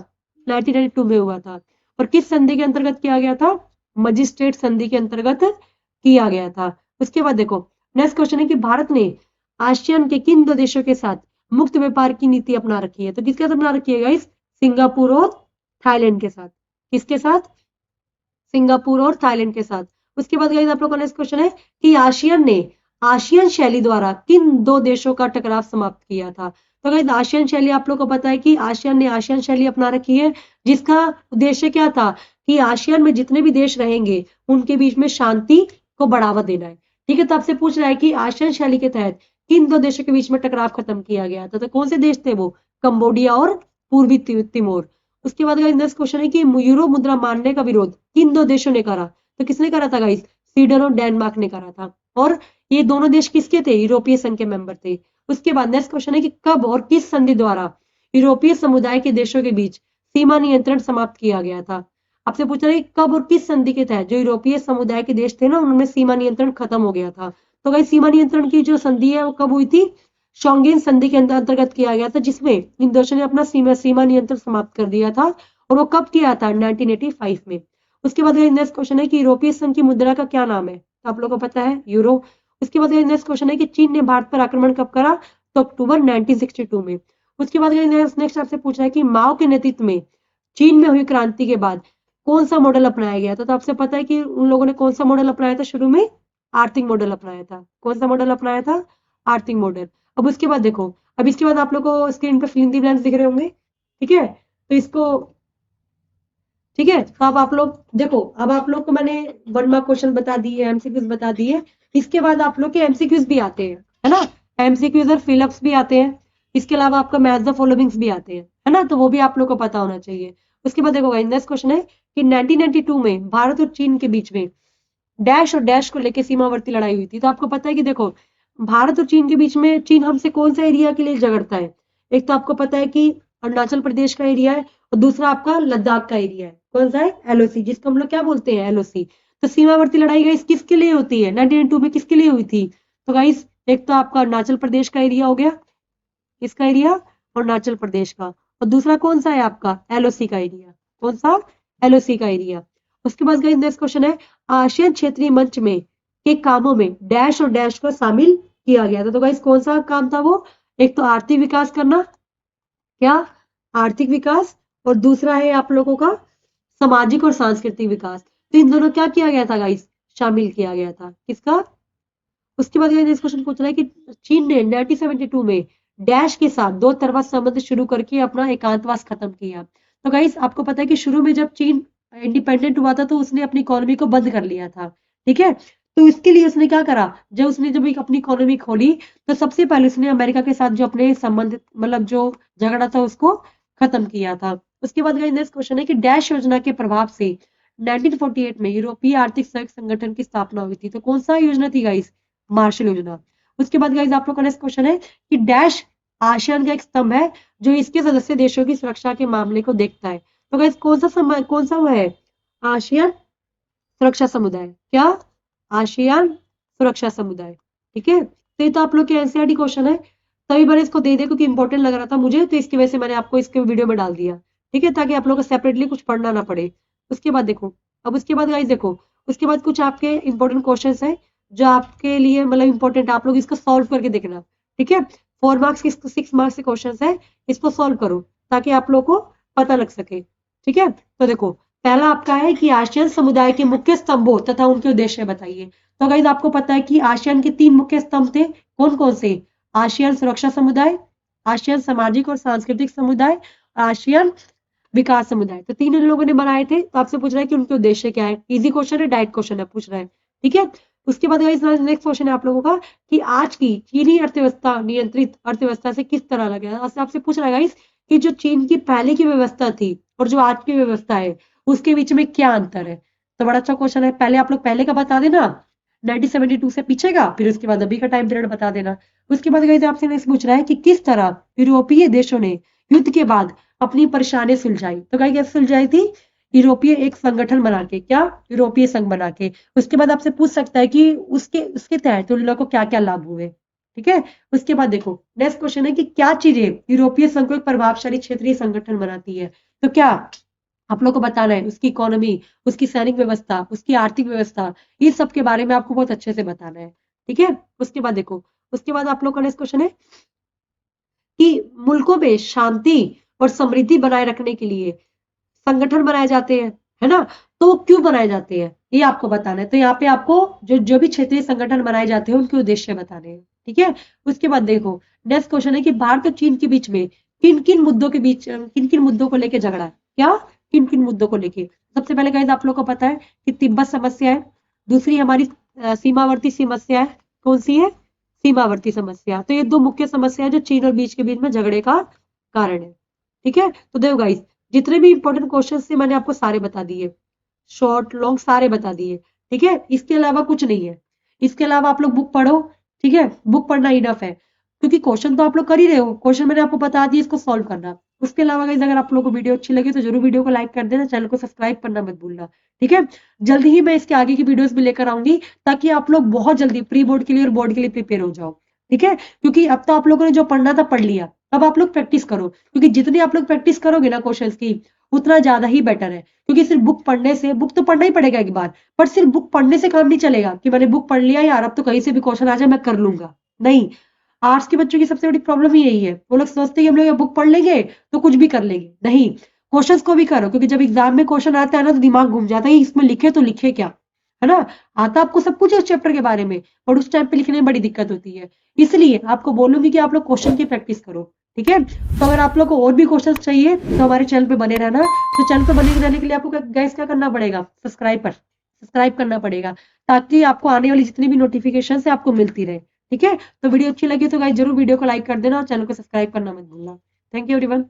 1992 में हुआ था। और किस संधि के अंतर्गत किया गया था? मजिस्ट्रेट संधि के अंतर्गत किया गया था। उसके बाद देखो, नेक्स्ट क्वेश्चन है कि भारत ने आसियान के किन 2 देशों के साथ मुक्त व्यापार की नीति अपना रखी है? तो किसके साथ अपना रखी है गाइस? सिंगापुर और थाईलैंड के साथ। किसके साथ? सिंगापुर और थाईलैंड के साथ। उसके बाद गाइस आप लोगों का नेक्स्ट क्वेश्चन है कि आसियान ने आसियान शैली द्वारा किन 2 देशों का टकराव समाप्त किया था? तो गाइस आसियान शैली आप लोग को पता है कि आसियान ने आसियान शैली अपना रखी है, जिसका उद्देश्य क्या था कि आसियान में जितने भी देश रहेंगे उनके बीच में शांति को बढ़ावा देना है। ठीक है, तो आपसे पूछ रहा है कि आसियान शैली के तहत किन 2 देशों के बीच में टकराव खत्म किया गया था? तो कौन से देश थे वो? कंबोडिया और पूर्वी तिमोर। उसके बाद गाइस नेक्स्ट क्वेश्चन है कि यूरो मुद्रा मानने का विरोध किन दो देशों ने करा? तो किसने करा था गाइस? स्वीडन और डेनमार्क ने करा था। और ये दोनों देश किसके थे? यूरोपीय संघ के मेंबर थे। उसके बाद नेक्स्ट क्वेश्चन है कि कब और किस संधि द्वारा यूरोपीय समुदाय के देशों के बीच सीमा नियंत्रण समाप्त किया गया था? आपसे पूछ रहे हैं कब और किस संधि के तहत जो यूरोपीय समुदाय के देश थे ना, उनमें सीमा नियंत्रण खत्म हो गया था। तो गाइस सीमा नियंत्रण की जो संधि है वो कब हुई थी? शोंगेन संधि के अंतर्गत किया गया था, जिसमें इन देशों ने अपना सीमा नियंत्रण समाप्त कर दिया था। और वो कब किया था? 1985 में। उसके बाद नेक्स्ट क्वेश्चन है कि यूरोपीय संघ की मुद्रा का क्या नाम है? तो आप लोगों को पता है, यूरो। उसके बाद नेक्स्ट क्वेश्चन है कि चीन ने भारत पर आक्रमण कब करा? तो अक्टूबर 1962 में। उसके बाद नेक्स्ट आपसे पूछा है कि माओ के नेतृत्व में चीन में हुई क्रांति के बाद कौन सा मॉडल अपनाया गया था? तो आपसे पता है कि उन लोगों ने कौन सा मॉडल अपनाया था? शुरू में आर्थिक मॉडल अपनाया था। कौन सा मॉडल अपनाया था? आर्थिक मॉडल। अब उसके बाद देखो, अब इसके बाद आप लोग को स्क्रीन पर फिल इन द ब्लैंक्स दिख रहे होंगे, ठीक है? तो इसको, ठीक है, तो अब आप लोग देखो, अब आप लोग को मैंने 1 मार्क क्वेश्चन बता दिए, एमसीक्यूज बता दिए। इसके बाद आप लोग के एमसीक्यूज भी आते हैं, है ना? एमसीक्यूज और फिलअप्स भी आते हैं। इसके अलावा आपका मैच द फॉलोइंग्स भी आते हैं, है ना? तो वो भी आप लोग को पता होना चाहिए। उसके बाद देखो नेक्स्ट क्वेश्चन है कि 1992 में भारत और चीन के बीच में डैश और डैश को लेकर सीमावर्ती लड़ाई हुई थी। तो आपको पता है कि देखो, भारत और चीन के बीच में चीन हमसे कौन सा एरिया के लिए झगड़ता है? एक तो आपको पता है कि अरुणाचल प्रदेश का एरिया है, और दूसरा आपका लद्दाख का एरिया है। कौन सा है? एलओसी, जिसको हम लोग क्या बोलते हैं? एलओसी। तो सीमावर्ती लड़ाई गाइस किसके लिए होती है? 1992 में किसके लिए हुई थी? तो गाइस एक तो आपका अरुणाचल प्रदेश का एरिया हो गया, इसका एरिया, और अरुणाचल प्रदेश का। और दूसरा कौन सा है आपका? एलओसी का एरिया। कौन सा? एलओसी का एरिया। उसके बाद गाइस नेक्स्ट क्वेश्चन है, आसियान क्षेत्रीय मंच में के कामों में डैश और डैश को शामिल किया गया था। तो गाइस कौन सा काम था वो? एक तो आर्थिक विकास करना, क्या? आर्थिक विकास। और दूसरा है आप लोगों का सामाजिक और सांस्कृतिक विकास। तो इन दोनों क्या किया गया था गाइस? शामिल किया गया था। किसका? उसके बाद नेक्स्ट क्वेश्चन पूछ रहा है कि चीन ने 1972 में डैश के साथ दो तरफा संबंध शुरू करके अपना एकांतवास खत्म किया। तो गाइस आपको पता है कि शुरू में जब चीन इंडिपेंडेंट हुआ था तो उसने अपनी इकोनॉमी को बंद कर लिया था, ठीक है? तो इसके लिए उसने क्या करा? जब अपनी इकोनॉमी खोली तो सबसे पहले उसने अमेरिका के साथ जो अपने संबंध, मतलब जो झगड़ा था, उसको खत्म किया था। उसके बाद गाइस नेक्स्ट क्वेश्चन है कि डैश योजना के प्रभाव से 1948 में यूरोपीय आर्थिक सहयोग संगठन की स्थापना हुई थी। तो कौन सा योजना थी गाइस? मार्शल योजना। उसके बाद गाइस आप लोग का नेक्स्ट क्वेश्चन है कि डैश आसियान का एक स्तंभ है जो इसके सदस्य देशों की सुरक्षा के मामले को देखता है। तो गाइस कौन सा वो है? आसियान सुरक्षा समुदाय। क्या? आसियान सुरक्षा समुदाय, ठीक है? तो ये तो आप लोग के एनसीईआरटी क्वेश्चन है। तभी मैंने इसको दे दिया क्योंकि इंपॉर्टेंट लग रहा था मुझे, तो इसकी वजह से मैंने आपको इसके वीडियो में डाल दिया, ठीक है, ताकि आप लोग को सेपरेटली कुछ पढ़ना ना पड़े। उसके बाद देखो, अब उसके बाद गाइस देखो, उसके बाद कुछ आपके इंपॉर्टेंट क्वेश्चन है जो आपके लिए मतलब इंपॉर्टेंट, आप लोग इसको सॉल्व करके देखना, ठीक है? 4 मार्क्स के 6 मार्क्स के क्वेश्चन है, इसको सॉल्व करो ताकि आप लोग को पता लग सके, ठीक है? तो देखो, पहला आपका है कि आसियान समुदाय के मुख्य स्तंभों तथा उनके उद्देश्य बताइए। तो गाइस आपको पता है कि आसियान के 3 मुख्य स्तंभ थे। कौन कौन से? आसियान सुरक्षा समुदाय, आसियान सामाजिक और सांस्कृतिक समुदाय, आसियान विकास समुदाय। तो 3 इन लोगों ने बनाए थे। तो आपसे पूछ रहा है कि उनके उद्देश्य क्या है? इजी क्वेश्चन है, डायरेक्ट क्वेश्चन है, पूछ रहा है, ठीक है? उसके बाद गाइस नेक्स्ट क्वेश्चन है आप लोगों का कि आज की चीनी अर्थव्यवस्था नियंत्रित अर्थव्यवस्था से किस तरह अलग है? आपसे पूछ रहा है गाइस कि जो चीन की पहले की व्यवस्था थी और जो आज की व्यवस्था है उसके बीच में क्या अंतर है? तो बड़ा अच्छा क्वेश्चन है। पहले आप लोग पहले का बता देना, 1972 से पीछे का, फिर उसके बाद अभी का टाइम पीरियड बता देना। उसके बाद गाइस आपसे नेक्स्ट पूछ रहा है कि किस तरह यूरोपीय देशों ने युद्ध के बाद अपनी परेशानी सुलझाई। तो गाइस कैसे सुलझाई थी? यूरोपीय एक संगठन बना के, क्या? यूरोपीय संघ बना के। उसके बाद आपसे पूछ सकता है कि उसके उसके तहत उन लोगों को क्या क्या लाभ हुए, ठीक है? उसके बाद देखो नेक्स्ट क्वेश्चन है कि क्या चीजें यूरोपीय संघ को एक प्रभावशाली क्षेत्रीय संगठन बनाती है? तो क्या आप लोग को बताना है? उसकी इकोनॉमी, उसकी सैनिक व्यवस्था, उसकी आर्थिक व्यवस्था, ये सब के बारे में आपको बहुत अच्छे से बताना है, ठीक है? उसके बाद देखो, उसके बाद आप लोग का नेक्स्ट क्वेश्चन है कि मुल्कों में शांति और समृद्धि बनाए रखने के लिए संगठन बनाए जाते हैं, है ना? तो क्यों बनाए जाते हैं ये आपको बताना है। तो यहाँ पे आपको जो भी क्षेत्रीय संगठन बनाए जाते हैं उनके उद्देश्य बताने हैं, ठीक है? उसके बाद देखो नेक्स्ट क्वेश्चन है कि भारत और चीन के बीच में किन किन मुद्दों को लेकर झगड़ा है? क्या? किन किन मुद्दों को लेके? सबसे पहले गाइस आप लोग को पता है कि तिब्बत समस्या है। दूसरी हमारी सीमावर्ती समस्या है। कौन सी है? सीमावर्ती समस्या। तो ये 2 मुख्य समस्या है जो चीन और बीच के बीच में झगड़े का कारण है, ठीक है? तो देखो गाइस, जितने भी इंपॉर्टेंट क्वेश्चन थे मैंने आपको सारे बता दिए, शॉर्ट लॉन्ग सारे बता दिए, ठीक है। इसके अलावा कुछ नहीं है। इसके अलावा आप लोग बुक पढ़ो, ठीक है, बुक पढ़ना इनफ है, क्योंकि क्वेश्चन तो आप लोग कर ही रहे हो, क्वेश्चन मैंने आपको बता दिया, इसको सॉल्व करना। उसके अलावा गाइस अगर आप लोगों को वीडियो अच्छी लगी तो जरूर वीडियो को लाइक कर देना, चैनल को सब्सक्राइब करना मत भूलना, ठीक है। जल्दी ही मैं इसके आगे की वीडियोस भी लेकर आऊंगी, ताकि आप लोग बहुत जल्दी प्री बोर्ड के लिए और बोर्ड के लिए प्रिपेयर हो जाओ, ठीक है। क्योंकि अब तो आप लोगों ने जो पढ़ना था पढ़ लिया, अब आप लोग प्रैक्टिस करो, क्योंकि जितनी आप लोग प्रैक्टिस करोगे ना क्वेश्चन की, उतना ज्यादा ही बेटर है। क्योंकि सिर्फ बुक पढ़ने से, बुक तो पढ़ना ही पड़ेगा एक बार, पर सिर्फ बुक पढ़ने से काम नहीं चलेगा कि मैंने बुक पढ़ लिया यार अब तो कहीं से भी क्वेश्चन आ जाए मैं कर लूंगा। नहीं, आर्ट्स के बच्चों की सबसे बड़ी प्रॉब्लम ही यही है, वो लोग सोचते हैं कि हम लोग बुक पढ़ लेंगे तो कुछ भी कर लेंगे। नहीं, क्वेश्चंस को भी करो, क्योंकि जब एग्जाम में क्वेश्चन आता है ना तो दिमाग घूम जाता है, इसमें लिखे तो लिखे क्या, है ना। आता आपको सब कुछ है उस चैप्टर के बारे में, और उस टाइम पे लिखने में बड़ी दिक्कत होती है। इसलिए आपको बोलूंगी कि आप लोग क्वेश्चन की प्रैक्टिस करो, ठीक है। तो अगर आप लोग को और भी क्वेश्चन चाहिए तो हमारे चैनल पे बने रहना। तो चैनल पे बने रहने के लिए आपको गैस क्या करना पड़ेगा, सब्सक्राइब करना पड़ेगा, ताकि आपको आने वाली जितनी भी नोटिफिकेशन है आपको मिलती रहे, ठीक है। तो वीडियो अच्छी लगी तो गाइस जरूर वीडियो को लाइक कर देना और चैनल को सब्सक्राइब करना मत भूलना। Thank you everyone.